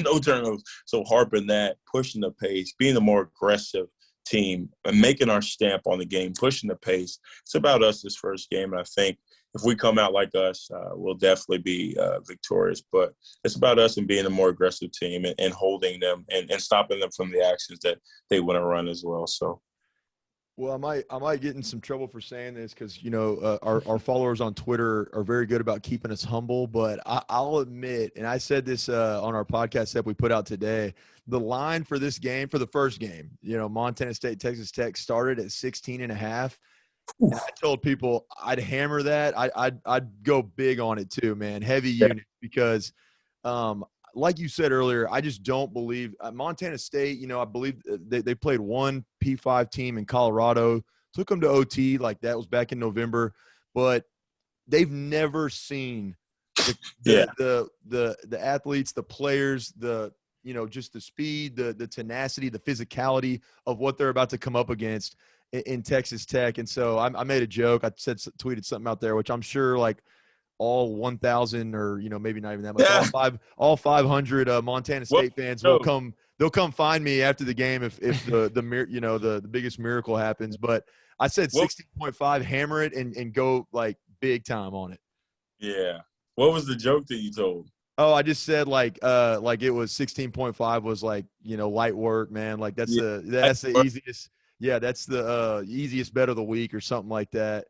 S3: So harping that, pushing the pace, being the more aggressive team, and making our stamp on the game, pushing the pace. It's about us this first game, and I think if we come out like us, we'll definitely be victorious. But it's about us and being a more aggressive team and holding them and stopping them from the actions that they want to run as well. So,
S1: well, I might get in some trouble for saying this, because our followers on Twitter are very good about keeping us humble. But I'll admit, and I said this on our podcast that we put out today, the line for this game, for the first game, Montana State, Texas Tech, started at 16.5. And I told people I'd hammer that. I'd go big on it too, man. Heavy unit, because like you said earlier, I just don't believe Montana State. I believe they played one P5 team in Colorado, took them to OT, like that was back in November, but they've never seen the athletes, the players, just the speed, the tenacity, the physicality of what they're about to come up against in Texas Tech. And so I made a joke. I tweeted something out there, which I'm sure like all 1,000 or, maybe not even that much, all 500 Montana State fans will come. They'll come find me after the game if the biggest miracle happens. But I said 16.5, hammer it and go like big time on it.
S3: Yeah. What was the joke that you told?
S1: Oh, I just said like it was 16.5 was like, light work, man. Like that's
S3: Yeah.
S1: the easiest. Yeah, that's the easiest bet of the week or something like that.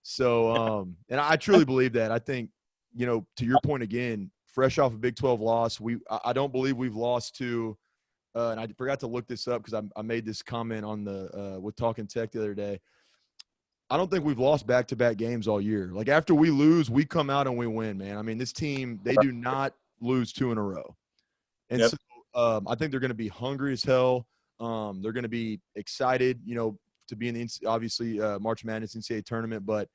S1: So, and I truly believe that. I think, to your point again, fresh off a Big 12 loss, I don't believe we've lost to, and I forgot to look this up because I made this comment on with Talking Tech the other day. I don't think we've lost back-to-back games all year. Like after we lose, we come out and we win, man. I mean, this team, they do not lose 2 in a row. And
S3: Yep.
S1: so I think they're going to be hungry as hell. They're going to be excited, to be in the obviously March Madness NCAA tournament. But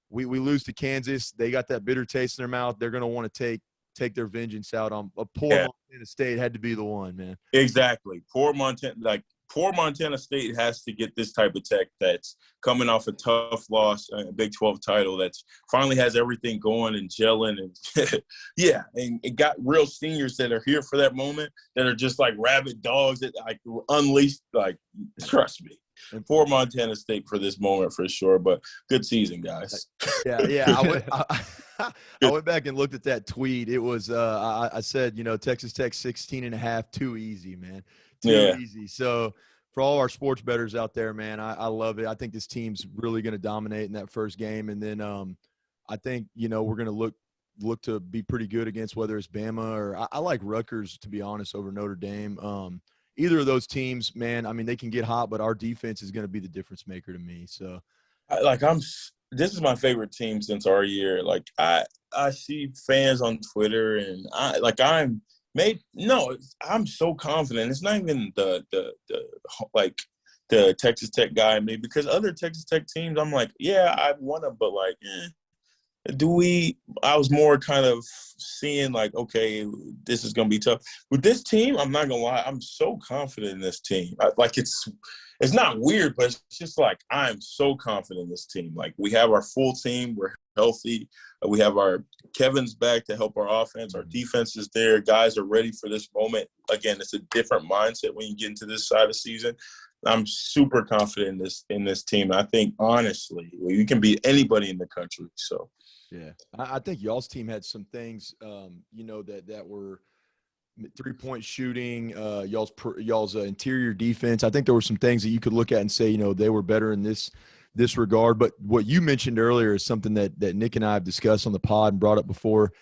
S1: we lose to Kansas. They got that bitter taste in their mouth. They're going to want to take their vengeance out on a poor Montana State. Had to be the one, man.
S3: Exactly. Poor Montana State has to get this type of Tech that's coming off a tough loss, a Big 12 title that's finally has everything going and gelling. And yeah, and it got real seniors that are here for that moment that are just like rabid dogs that like unleashed, like, trust me. And poor Montana State for this moment for sure, but good season, guys.
S1: Yeah. I went back and looked at that tweet. It was I said, Texas Tech 16.5, too easy, man. Too easy. So for all our sports bettors out there, man, I love it. I think this team's really going to dominate in that first game. And then I think, we're going to look to be pretty good against whether it's Bama or I like Rutgers, to be honest, over Notre Dame. Either of those teams, man, I mean, they can get hot, but our defense is going to be the difference maker to me. So
S3: this is my favorite team since our year. Like I see fans on Twitter and I'm so confident. It's not even the Texas Tech guy maybe because other Texas Tech teams, I'm like, yeah, I've won them, but like, I was more kind of seeing like, okay, this is going to be tough. With this team, I'm not going to lie, I'm so confident in this team. It's not weird, but it's just like I'm so confident in this team. Like we have our full team. We're healthy. We have our Kevin's back to help our offense. Our defense is there. Guys are ready for this moment. Again, it's a different mindset when you get into this side of the season. I'm super confident in this team. I think, honestly, you can beat anybody in the country. So,
S1: yeah, I think y'all's team had some things, that were three-point shooting, y'all's interior defense. I think there were some things that you could look at and say, they were better in this regard. But what you mentioned earlier is something that Nick and I have discussed on the pod and brought up before.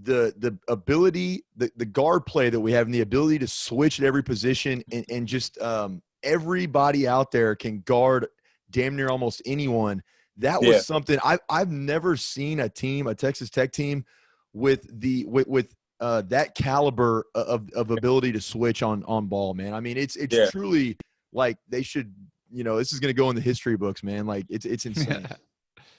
S1: The ability, the guard play that we have and the ability to switch at every position and just everybody out there can guard damn near almost anyone. That was something I've never seen a Texas Tech team with that caliber of ability to switch on ball, man. I mean, it's truly like they should, this is going to go in the history books, man. Like it's insane.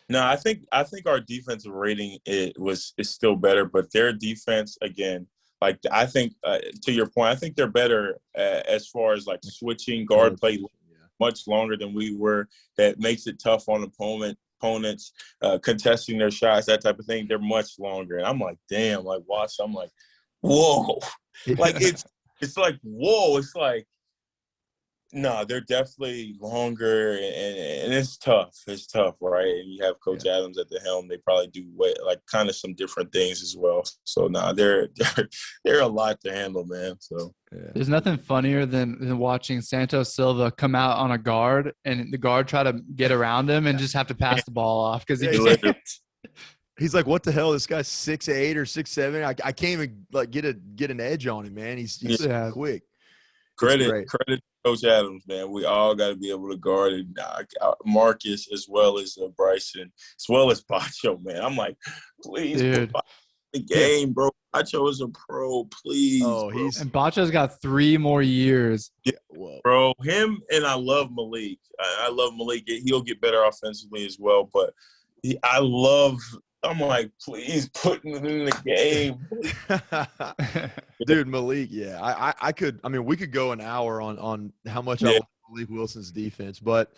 S3: No, I think our defensive rating is still better, but their defense again, like I think to your point, I think they're better as far as like switching guard play much longer than we were. That makes it tough on opponents, contesting their shots, that type of thing. They're much longer, and I'm like, damn, like watch. I'm like, whoa, like it's like whoa. It's like, no, they're definitely longer, and it's tough. It's tough, right? And you have Coach Adams at the helm. They probably do kind of some different things as well. So, they're a lot to handle, man. So
S2: there's nothing funnier than watching Santos Silva come out on a guard and the guard try to get around him and just have to pass the ball off because he can't.
S1: He's like, what the hell? This guy's 6'8" or 6'7". I can't even like get an edge on him, man. He's quick.
S3: Credit Coach Adams, man. We all got to be able to guard it. Marcus as well as Bryson, as well as Bacho, man. I'm like, please,
S2: dude,
S3: the game, bro. Bacho is a pro, please.
S1: Oh,
S3: bro.
S2: And Bacho's got 3 more years.
S3: Yeah, bro. Him and I love Malik. I love Malik. He'll get better offensively as well, but I'm like, please put him in the game.
S1: Dude, Malik, we could go an hour on how much I love Malik Wilson's defense. But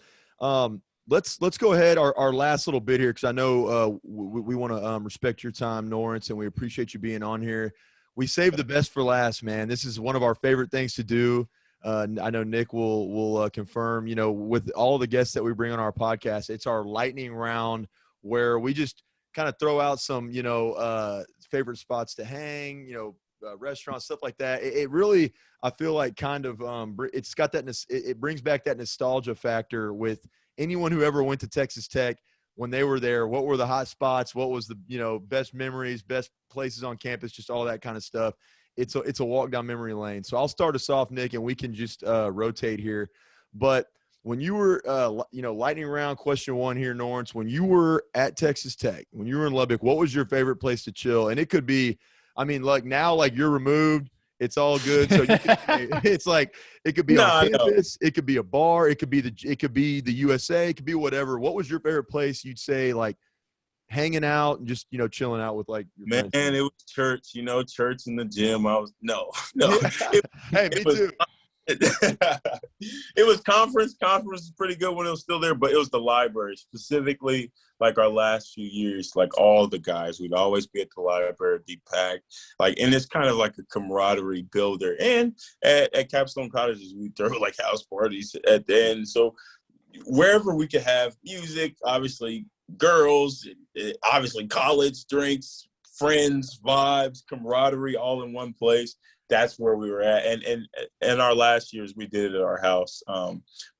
S1: let's go ahead, our last little bit here, because I know we want to respect your time, Norense, and we appreciate you being on here. We saved the best for last, man. This is one of our favorite things to do. I know Nick will confirm, with all the guests that we bring on our podcast, it's our lightning round where we just kind of throw out some, favorite spots to hang, restaurants, stuff like that. It really, I feel like kind of it's got that it brings back that nostalgia factor with anyone who ever went to Texas Tech when they were there. What were the hot spots? What was the best memories, best places on campus, just all that kind of stuff. It's a walk down memory lane. So I'll start us off, Nick, and we can just rotate here. But when you were lightning round question one here, Norense, when you were at Texas Tech, when you were in Lubbock, what was your favorite place to chill? And it could be, now you're removed, it's all good. So it's like it could be on campus, it could be a bar, it could be the USA, it could be whatever. What was your favorite place you'd say hanging out and just chilling out with your
S3: friends? It was church. Church in the gym.
S1: Hey, me too.
S3: It was conference. Conference was pretty good when it was still there, but it was the library, specifically our last few years, all the guys, we'd always be at the library, be packed. And it's kind of like a camaraderie builder. And at Capstone Cottages, we throw house parties at the end. So wherever we could have music, obviously girls, obviously college drinks, friends, vibes, camaraderie, all in one place. That's where we were at, and our last years we did it at our house.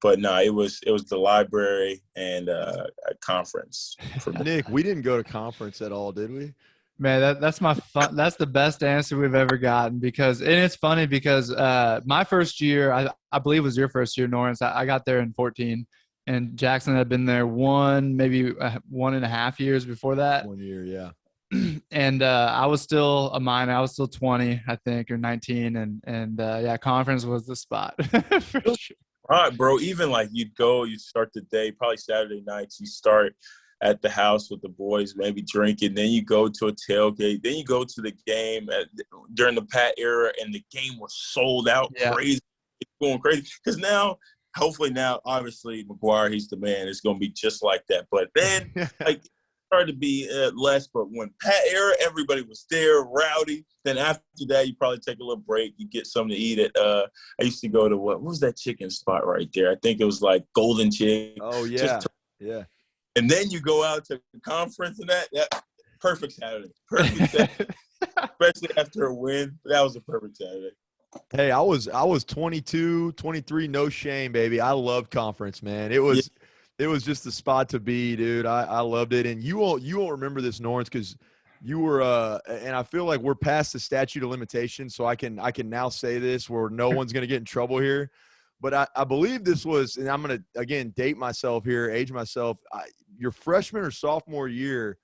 S3: But no, it was the library and a conference.
S1: Nick, we didn't go to conference at all, did we?
S2: Man, that's my fun. That's the best answer we've ever gotten and it's funny because my first year, I believe was your first year, Norense. I got there in 2014, and Jackson had been there maybe 1.5 years before that.
S1: 1 year, yeah.
S2: And I was still a minor. I was still 20, I think, or 19. And conference was the spot. For sure.
S3: All right, bro. Even you'd start the day, probably Saturday nights, you start at the house with the boys, maybe drinking. Then you go to a tailgate. Then you go to the game during the Pat era, and the game was sold out crazy. It's going crazy. Because hopefully now, obviously, McGuire, he's the man. It's going to be just like that. But then, started to be less, but when Pat era, everybody was there, rowdy. Then after that, you probably take a little break. You get something to eat at. I used to go to what was that chicken spot right there? I think it was Golden Chick.
S1: Oh yeah, yeah.
S3: And then you go out to the conference and that perfect Saturday, especially after a win. That was a perfect Saturday.
S1: Hey, I was 22, 23, no shame, baby. I loved conference, man. It was. Yeah. It was just the spot to be, dude. I loved it. And you won't remember this, Norense, because you were and I feel like we're past the statute of limitations, so I can now say this where no one's gonna get in trouble here. But I believe this was, and I'm gonna again age myself, your freshman or sophomore year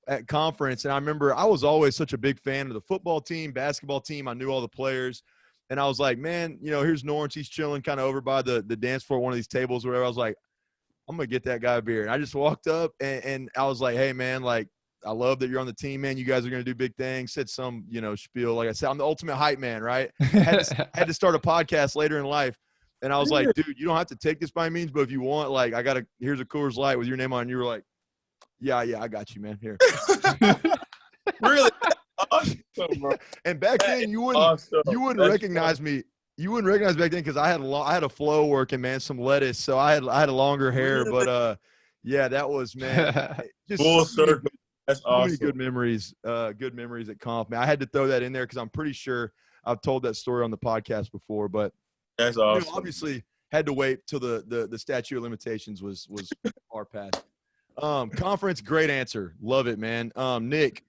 S1: at conference. And I remember I was always such a big fan of the football team, basketball team. I knew all the players. And I was like, man, here's Norense, he's chilling kind of over by the dance floor, one of these tables or whatever. I was like, I'm going to get that guy a beer. And I just walked up and I was like, hey, man, I love that you're on the team, man. You guys are going to do big things. Said some, spiel. Like I said, I'm the ultimate hype man, right? Had to start a podcast later in life. And I was like, dude, you don't have to take this by means, but if you want, here's a Coors Light with your name on it. And you were like, yeah, I got you, man. Here.
S3: Really? Awesome, bro.
S1: And back then you wouldn't recognize me. You wouldn't recognize back then because I had a flow working, man, some lettuce. So I had a longer hair, but that was, man, just
S3: full circle. That's awesome.
S1: Many good memories at comp. Man, I had to throw that in there because I'm pretty sure I've told that story on the podcast before. But
S3: that's awesome.
S1: Obviously, had to wait till the statute of limitations was far past. Conference, great answer, love it, man. Nick,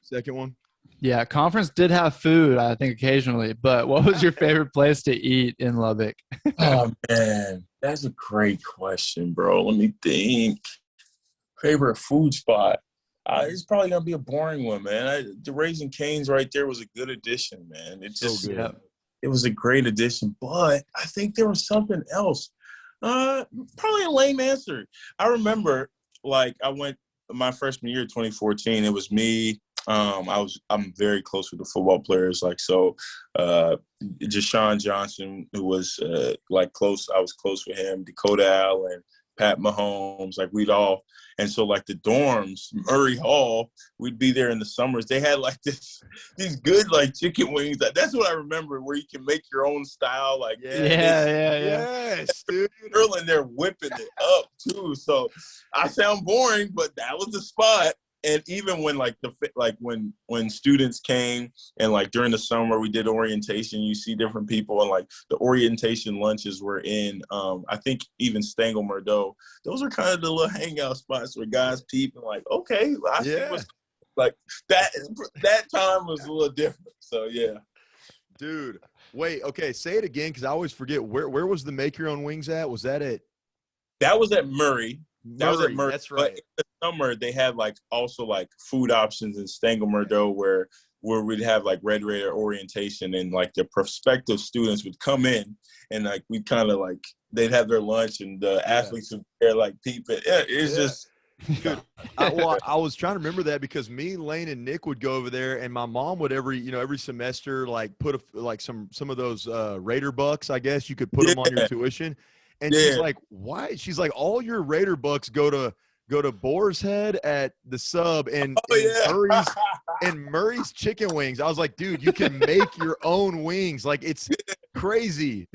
S1: second one.
S2: Yeah, conference did have food, I think, occasionally. But what was your favorite place to eat in Lubbock?
S3: Oh, man, that's a great question, bro. Let me think. Favorite food spot? It's probably going to be a boring one, man. The Raising Cane's right there was a good addition, man. It was a great addition. But I think there was something else. Probably a lame answer. I remember, I went my freshman year, 2014. It was me. I'm very close with the football players, Jashawn Johnson, who was close. I was close with him. Dakota Allen, Pat Mahomes, like we'd all, and so like the dorms, Murray Hall, we'd be there in the summers. They had like these good like chicken wings. That's what I remember, where you can make your own style. Like
S2: Yeah.
S1: Yes, dude.
S3: girl in there whipping it up too. So I sound boring, but that was the spot. And even when when students came and like during the summer we did orientation, you see different people, and like the orientation lunches were in I think even Stangl Murdo. Those are kind of the little hangout spots where guys peep and like, okay, I see what's like that time was a little different. So yeah.
S1: Dude. Wait, okay, say it again because I always forget. Where was the make your own wings at? Was that at
S3: That was at Murray. That was at Murray.
S1: That's right.
S3: But in the summer, they had like also like food options in Stangl Murdo where we'd have like Red Raider orientation, and like the prospective students would come in and like we kind of like they'd have their lunch and the athletes would be there like peeping. It's just.
S1: Dude, I was trying to remember that because me, Lane, and Nick would go over there, and my mom would every semester like put some of those Raider bucks. I guess you could put them on your tuition. And she's like, why? She's like, all your Raider bucks go to Boar's Head at the Sub and Murray's Chicken Wings. I was like, dude, you can make your own wings. Like, it's crazy.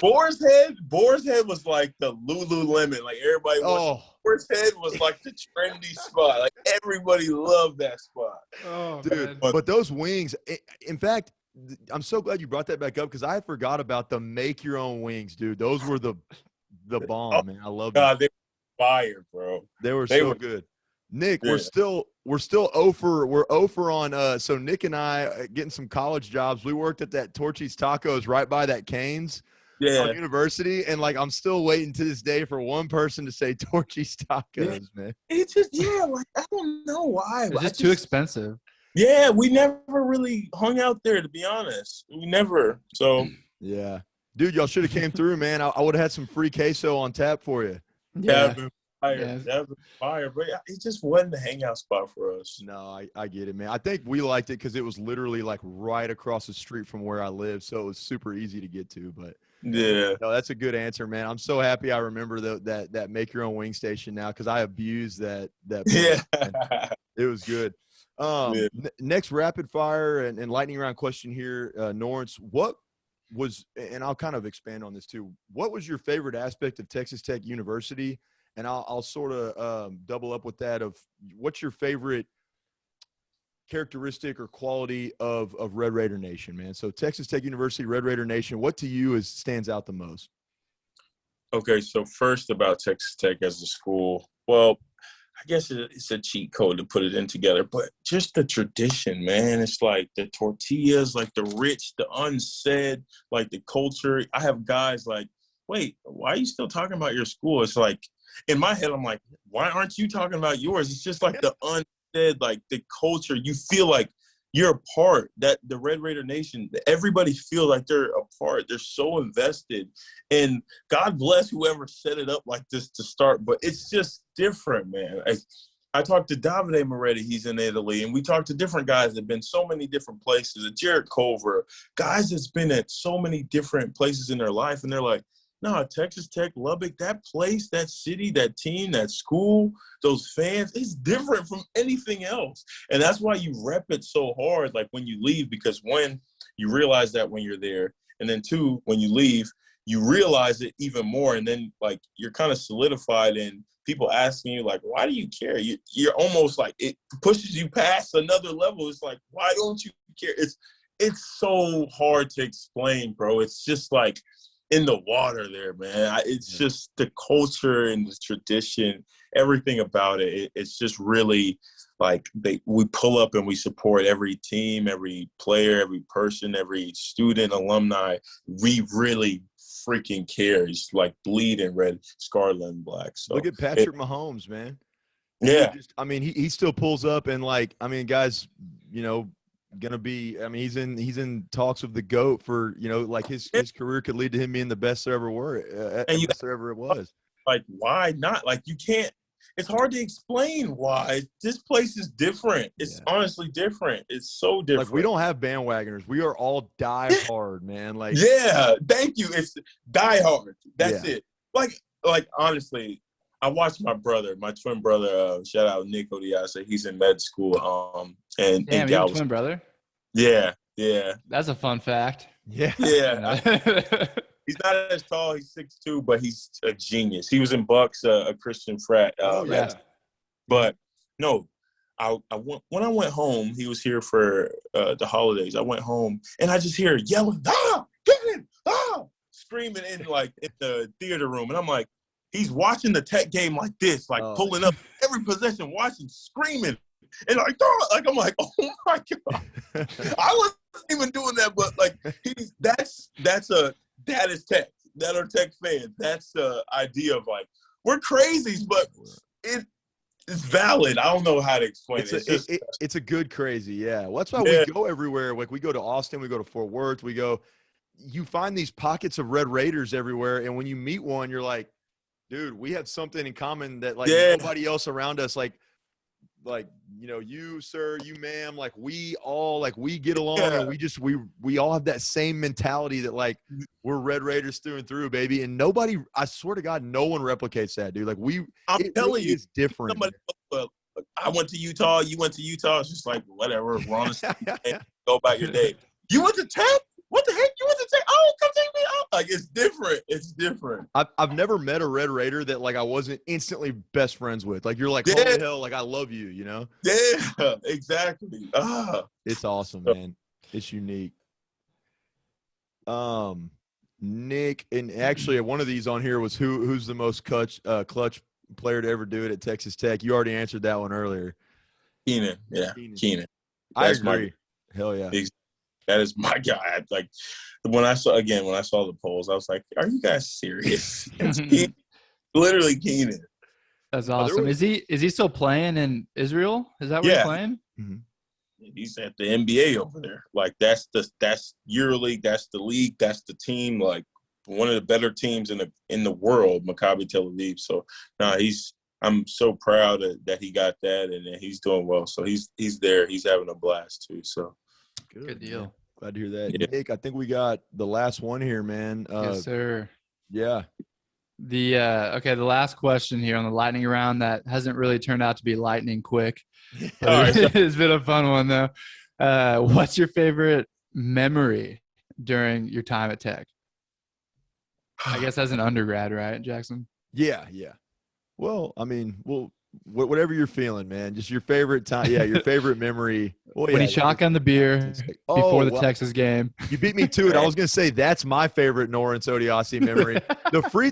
S3: Boar's Head was like the Lululemon. Like everybody was. Boar's Head was like the trendy spot. Like everybody loved that spot.
S2: Oh,
S1: dude.
S2: Man.
S1: But those wings, in fact, I'm so glad you brought that back up because I forgot about the make your own wings, dude. Those were the bomb, man. I love them.
S3: They were fire, bro.
S1: They were so good. Nick, we're still 0 for on so Nick and I getting some college jobs. We worked at that Torchy's Tacos right by that Canes on University, and like I'm still waiting to this day for one person to say Torchy's Tacos, man.
S3: It's just like I don't know why.
S2: It's just too expensive.
S3: Yeah, we never really hung out there, to be honest. We never. So
S1: yeah, dude, y'all should have came through, man. I would have had some free queso on tap for you.
S3: Yeah, that was fire. But it just wasn't the hangout spot for us.
S1: No, I get it, man. I think we liked it because it was literally like right across the street from where I live, so it was super easy to get to. But
S3: yeah,
S1: no, that's a good answer, man. I'm so happy I remember that make your own wing station now because I abused that.
S3: Yeah,
S1: it was good. Next rapid fire and lightning round question here, Norense. What was, and I'll kind of expand on this too. What was your favorite aspect of Texas Tech University? And I'll sort of double up with that of what's your favorite characteristic or quality of Red Raider Nation, man? So Texas Tech University, Red Raider Nation, what to you stands out the most? Okay,
S3: so first about Texas Tech as a school, well, I guess it's a cheat code to put it in together, but just the tradition, man. It's like the tortillas, like the rich, the unsaid, like the culture. I have guys like, wait, why are you still talking about your school? It's like, in my head, I'm like, why aren't you talking about yours? It's just like the unsaid, like the culture. You feel like you're a part. That the Red Raider Nation, everybody feels like they're a part. They're so invested. And God bless whoever set it up like this to start. But it's just different, man. I talked to Davide Moretti. He's in Italy. And we talked to different guys that have been so many different places. Jared Culver, guys that's been at so many different places in their life. And they're like, no, Texas Tech, Lubbock, that place, that city, that team, that school, those fans, it's different from anything else. And that's why you rep it so hard, like when you leave, because one, you realize that when you're there. And then two, when you leave, you realize it even more. And then like you're kind of solidified in people asking you like, why do you care? You're almost like it pushes you past another level. It's like, why don't you care? It's so hard to explain, bro. It's just like, in the water there, man. It's just the culture and the tradition, everything about it. It's just really like we pull up and we support every team, every player, every person, every student, alumni. We really freaking care. It's like bleed in red, scarlet, and black. So
S1: look at Patrick Mahomes, man.
S3: Yeah.
S1: He still pulls up and like, guys, gonna be, he's in talks of the GOAT for, like his career could lead to him being the best there ever best there ever was.
S3: Like, why not? Like, you can't, it's hard to explain why. This place is different. It's honestly different. It's so different.
S1: Like, we don't have bandwagoners. We are all die hard, man. Like,
S3: yeah, thank you. It's die hard. That's it. Like honestly, I watched my twin brother, shout out Nick Odiase. He's in med school. And
S2: Damn,
S3: in
S2: you have a
S3: Galveston.
S2: twin brother?
S3: Yeah.
S2: That's a fun fact.
S1: Yeah.
S3: He's not as tall. He's 6'2", but he's a genius. He was in Bucks, a Christian frat.
S1: Yeah.
S3: But no, when I went home, he was here for the holidays. I went home and I just hear yelling, get him, screaming in the theater room. And I'm like, he's watching the Tech game like this, like pulling up every possession, watching, screaming. And like I'm like, oh my God. I wasn't even doing that, but like that is Tech. That are Tech fans. That's the idea of like, we're crazies, but it's valid. I don't know how to explain it.
S1: It's a good crazy, yeah. Well, that's why we go everywhere. Like we go to Austin, we go to Fort Worth, you find these pockets of Red Raiders everywhere, and when you meet one, you're like, dude, we have something in common that like nobody else around us, like you, sir, you, ma'am, like we get along, and we all have that same mentality that like we're Red Raiders through and through, baby. And nobody, I swear to God, no one replicates that, dude. Like
S3: I'm telling
S1: really
S3: you,
S1: is different.
S3: Somebody, I went to Utah, you went to Utah. It's just like whatever. We're on the same go about your day. You went to Tech? What the heck? You went to Tech? Oh, come take me out. Like it's different. It's different.
S1: I've never met a Red Raider that like I wasn't instantly best friends with. Like you're like, holy hell, like I love you, you know?
S3: Yeah, exactly.
S1: It's awesome, man. It's unique. Nick, and actually one of these on here was who's the most clutch player to ever do it at Texas Tech. You already answered that one earlier.
S3: Keenan. Keenan.
S1: I agree. Hell yeah.
S3: That is my guy. Like when I saw the polls, I was like, "Are you guys serious?" It's Keenan. Literally Keenan.
S2: That's awesome. Is he still playing in Israel? Is that where he's playing?
S1: Mm-hmm.
S3: He's at the NBA over there. Like that's EuroLeague. That's the league. That's the team. Like one of the better teams in the world, Maccabi Tel Aviv. So I'm so proud that he got that and that he's doing well. So he's there. He's having a blast too. So
S2: good deal.
S1: Man. Glad to hear that.
S3: Yeah.
S1: Nick, I think we got the last one here, man.
S2: Yes, sir.
S1: Yeah.
S2: The last question here on the lightning round that hasn't really turned out to be lightning quick. It's been a fun one though. What's your favorite memory during your time at Tech? I guess as an undergrad, right, Jackson?
S1: Yeah. Well, I mean, whatever you're feeling, man. Just your favorite time. Yeah, your favorite memory.
S2: When he shotgunned the beer before the Texas game.
S1: You beat me to it. I was going to say that's my favorite Norense Odiase memory. The free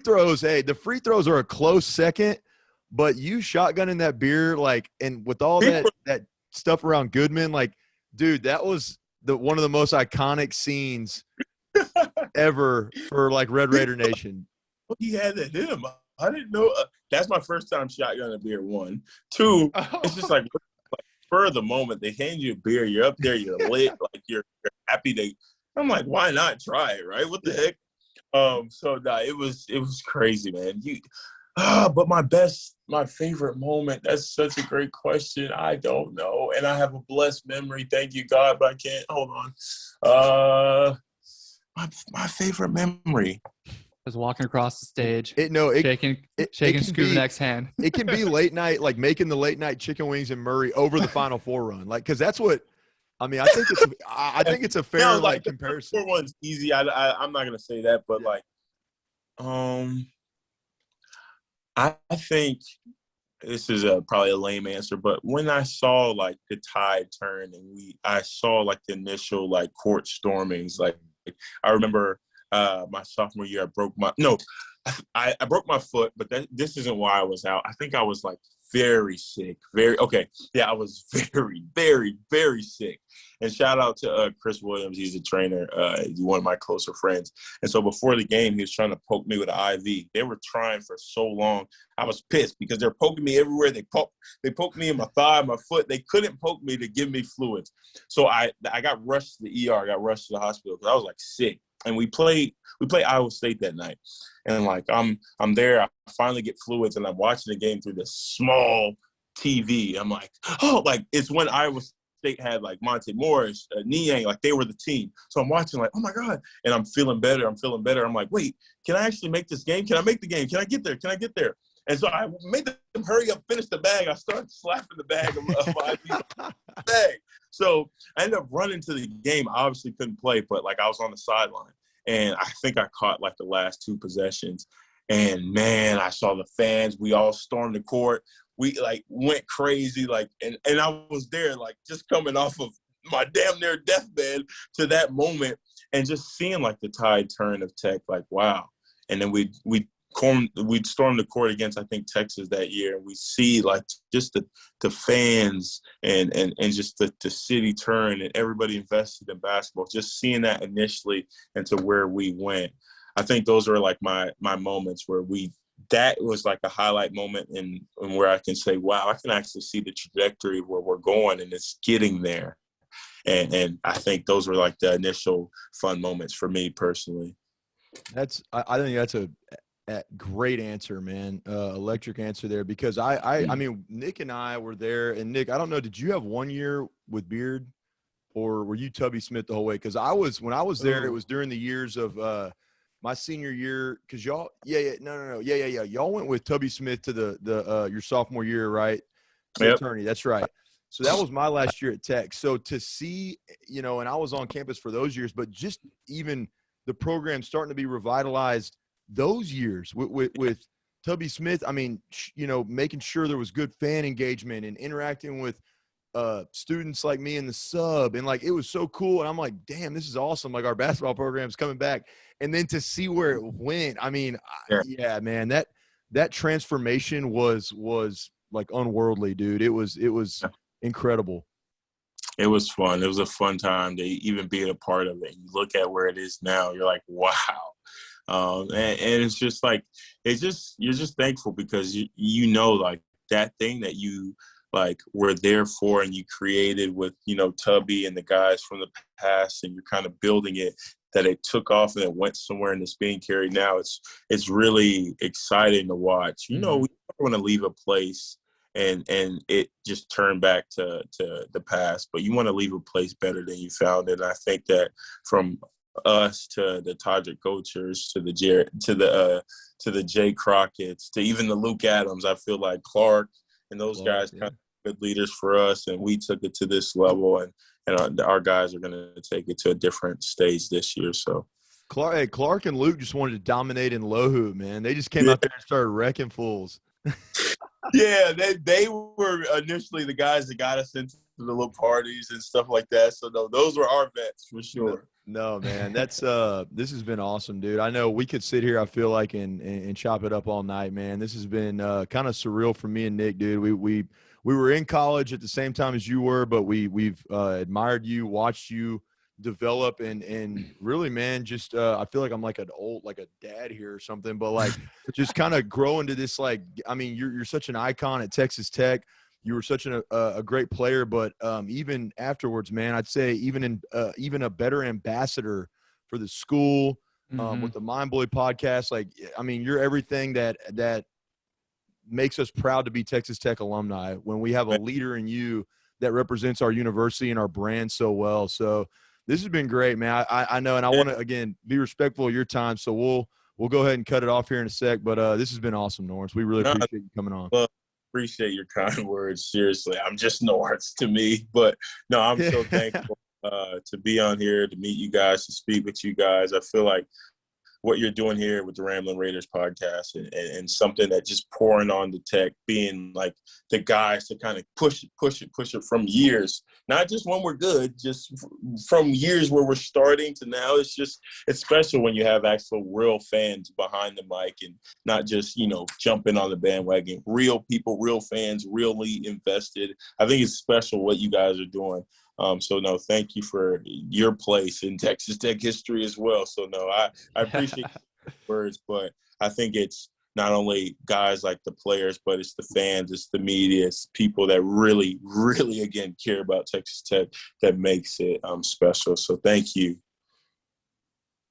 S1: throws are a close second, but you shotgunning that beer, like, and with all that stuff around Goodman, like, dude, that was one of the most iconic scenes ever for like Red Raider Nation.
S3: He had that in him. I didn't know. That's my first time shotgun a beer. 1, 2. It's just like for the moment they hand you a beer, you're up there, you're lit, like you're happy. I'm like, why not try it, right? What the heck? It was crazy, man. But my favorite moment. That's such a great question. I don't know, and I have a blessed memory. Thank you, God, but I can't. Hold on. My favorite memory.
S2: Was walking across the stage, shaking Scubanek's hand.
S1: It can be late night, like making the late night chicken wings in Murray over the Final Four run, like because that's what I mean. I think it's a fair comparison.
S3: The Final Four one's easy. I'm not gonna say that, but I think this is probably a lame answer, but when I saw like the tide turn and I saw like the initial like court stormings, like I remember. My sophomore year, I broke my foot, but this isn't why I was out. I think I was like very sick. I was very, very, very sick. And shout out to Chris Williams. He's a trainer. He's one of my closer friends. And so before the game, he was trying to poke me with an IV. They were trying for so long. I was pissed because they're poking me everywhere. They poked me in my thigh, my foot. They couldn't poke me to give me fluids. So I got rushed to the ER. I got rushed to the hospital because I was like sick. And we played Iowa State that night. And like I'm there, I finally get fluids and I'm watching the game through this small TV. I'm like, oh, like it's when Iowa State had like Monte Morris, Niang, like they were the team. So I'm watching like, oh my God. And I'm feeling better. I'm like, wait, can I actually make this game? Can I make the game? Can I get there? And so I made them hurry up, finish the bag. I started slapping the bag of 5 people bag. So I ended up running to the game. I obviously couldn't play, but like I was on the sideline. And I think I caught like the last 2 possessions. And man, I saw the fans. We all stormed the court. We like went crazy. Like, and I was there, like just coming off of my damn near deathbed to that moment and just seeing like the tide turn of Tech, like, wow. And then we'd storm the court against, I think, Texas that year. And we see like just the fans and just the city turn and everybody invested in basketball, just seeing that initially and to where we went. I think those are like my moments where that was like a highlight moment and where I can say, wow, I can actually see the trajectory where we're going and it's getting there. And I think those were like the initial fun moments for me personally.
S1: I think that's a great answer, man. Electric answer there, because I mean, Nick and I were there, and Nick, I don't know, did you have 1 year with Beard or were you Tubby Smith the whole way? Cause when I was there, it was during the years of, my senior year. Cause y'all, no. Y'all went with Tubby Smith to your sophomore year, right?
S3: Yep.
S1: Attorney. That's right. So that was my last year at Tech. So to see, and I was on campus for those years, but just even the program starting to be revitalized those years with Tubby Smith, I mean, making sure there was good fan engagement and interacting with students like me in the sub. And like, it was so cool. And I'm like, damn, this is awesome. Like, our basketball program's coming back. And then to see where it went, I mean, yeah, man, that transformation was like unworldly, dude. It was incredible.
S3: It was fun. It was a fun time to even be a part of it. You look at where it is now, you're like, wow. And it's just like, you're just thankful because you know, like that thing that you like were there for and you created with, Tubby and the guys from the past, and you're kind of building it, that it took off and it went somewhere and it's being carried now. It's really exciting to watch. We never want to leave a place and it just turned back to the past, but you want to leave a place better than you found it. And I think that from us to the Todrick Coachers to the Jay Crockett's to even the Luke Adams, I feel like Clark and those guys kind of good leaders for us, and we took it to this level, and our guys are going to take it to a different stage this year. So
S1: Clark and Luke just wanted to dominate in low hoop, man. They just came out there and started wrecking fools.
S3: Yeah, they were initially the guys that got us into the little parties and stuff like that. So no, those were our vets for sure.
S1: No, man, that's this has been awesome, dude. I know we could sit here, I feel like, and chop it up all night, man. This has been kind of surreal for me and Nick, dude. We were in college at the same time as you were, but we've admired you, watched you develop, and really, man, just I feel like I'm like a dad here or something, but like just kind of grow into this, like, I mean, you're such an icon at Texas Tech. You were such a great player, but even afterwards, man, I'd say even a better ambassador for the school with the Mind Boy podcast. Like, I mean, you're everything that makes us proud to be Texas Tech alumni when we have a leader in you that represents our university and our brand so well. So this has been great, man. I know, and I want to, again, be respectful of your time. So we'll go ahead and cut it off here in a sec, but this has been awesome, Norense. We really appreciate you coming on.
S3: Well, appreciate your kind words. Seriously, I'm just Norense to me, but no, I'm so thankful to be on here, to meet you guys, to speak with you guys. I feel like what you're doing here with the Ramblin Raiders podcast and something that just pouring on the Tech, being like the guys to kind of push it from years, not just when we're good, just from years where we're starting to now. It's special when you have actual real fans behind the mic and not just, jumping on the bandwagon, real people, real fans, really invested. I think it's special what you guys are doing. So no, thank you for your place in Texas Tech history as well. So no, I appreciate your words, but I think it's not only guys like the players, but it's the fans, it's the media, it's people that really, really, again, care about Texas Tech that makes it special. So thank you.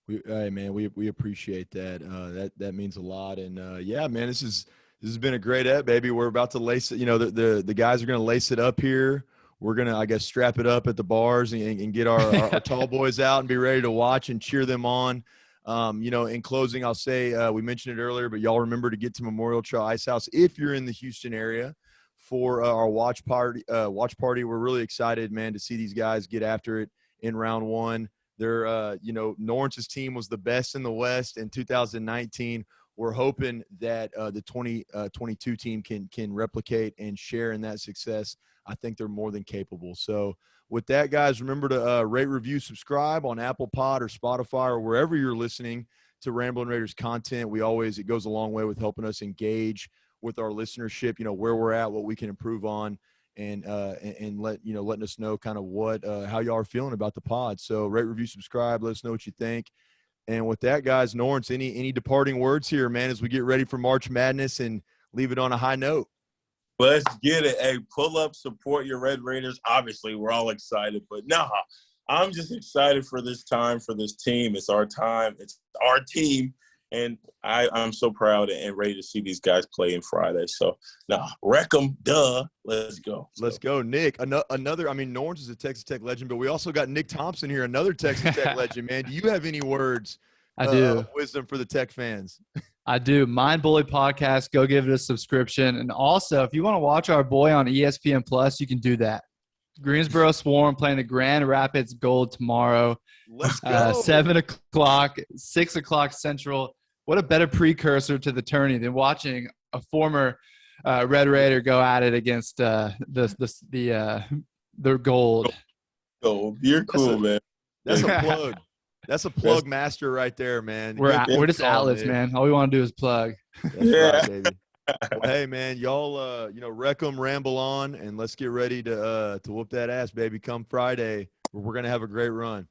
S1: Hey, man, we appreciate that. That means a lot. And yeah, man, this has been a great ep, baby. We're about to lace it. The guys are going to lace it up here. We're going to, I guess, strap it up at the bars and get our tall boys out and be ready to watch and cheer them on. In closing, I'll say we mentioned it earlier, but y'all remember to get to Memorial Trail Ice House if you're in the Houston area for our watch party. We're really excited, man, to see these guys get after it in round one. They're, Norense's team was the best in the West in 2019. We're hoping that the 2022 team can replicate and share in that success. I think they're more than capable. So with that, guys, remember to rate, review, subscribe on Apple Pod or Spotify or wherever you're listening to Ramblin Raiders content. It goes a long way with helping us engage with our listenership, where we're at, what we can improve on, and letting us know kind of how y'all are feeling about the pod. So rate, review, subscribe, let us know what you think. And with that, guys, Norense, any departing words here, man, as we get ready for March Madness and leave it on a high note?
S3: Let's get it. Hey, pull up, support your Red Raiders. Obviously, we're all excited, but I'm just excited for this time, for this team. It's our time. It's our team. And I'm so proud and ready to see these guys play in Friday. So, wreck them. Duh. Let's go.
S1: Let's go, Nick. Norense is a Texas Tech legend, but we also got Nick Thompson here, another Texas Tech legend, man. Do you have any words of wisdom for the Tech fans?
S2: I do. Mind Bully Podcast. Go give it a subscription. And also, if you want to watch our boy on ESPN Plus, you can do that. Greensboro Swarm playing the Grand Rapids Gold tomorrow.
S1: Let's go.
S2: 7 o'clock, 6 o'clock Central. What a better precursor to the tourney than watching a former Red Raider go at it against the Gold.
S3: Gold. You're cool, man.
S1: That's a plug. That's a plug master right there, man.
S2: We're just outlets, man. All we want to do is plug.
S1: That's right, baby. Well, hey, man, y'all, wreck 'em, ramble on, and let's get ready to whoop that ass, baby. Come Friday, we're gonna have a great run.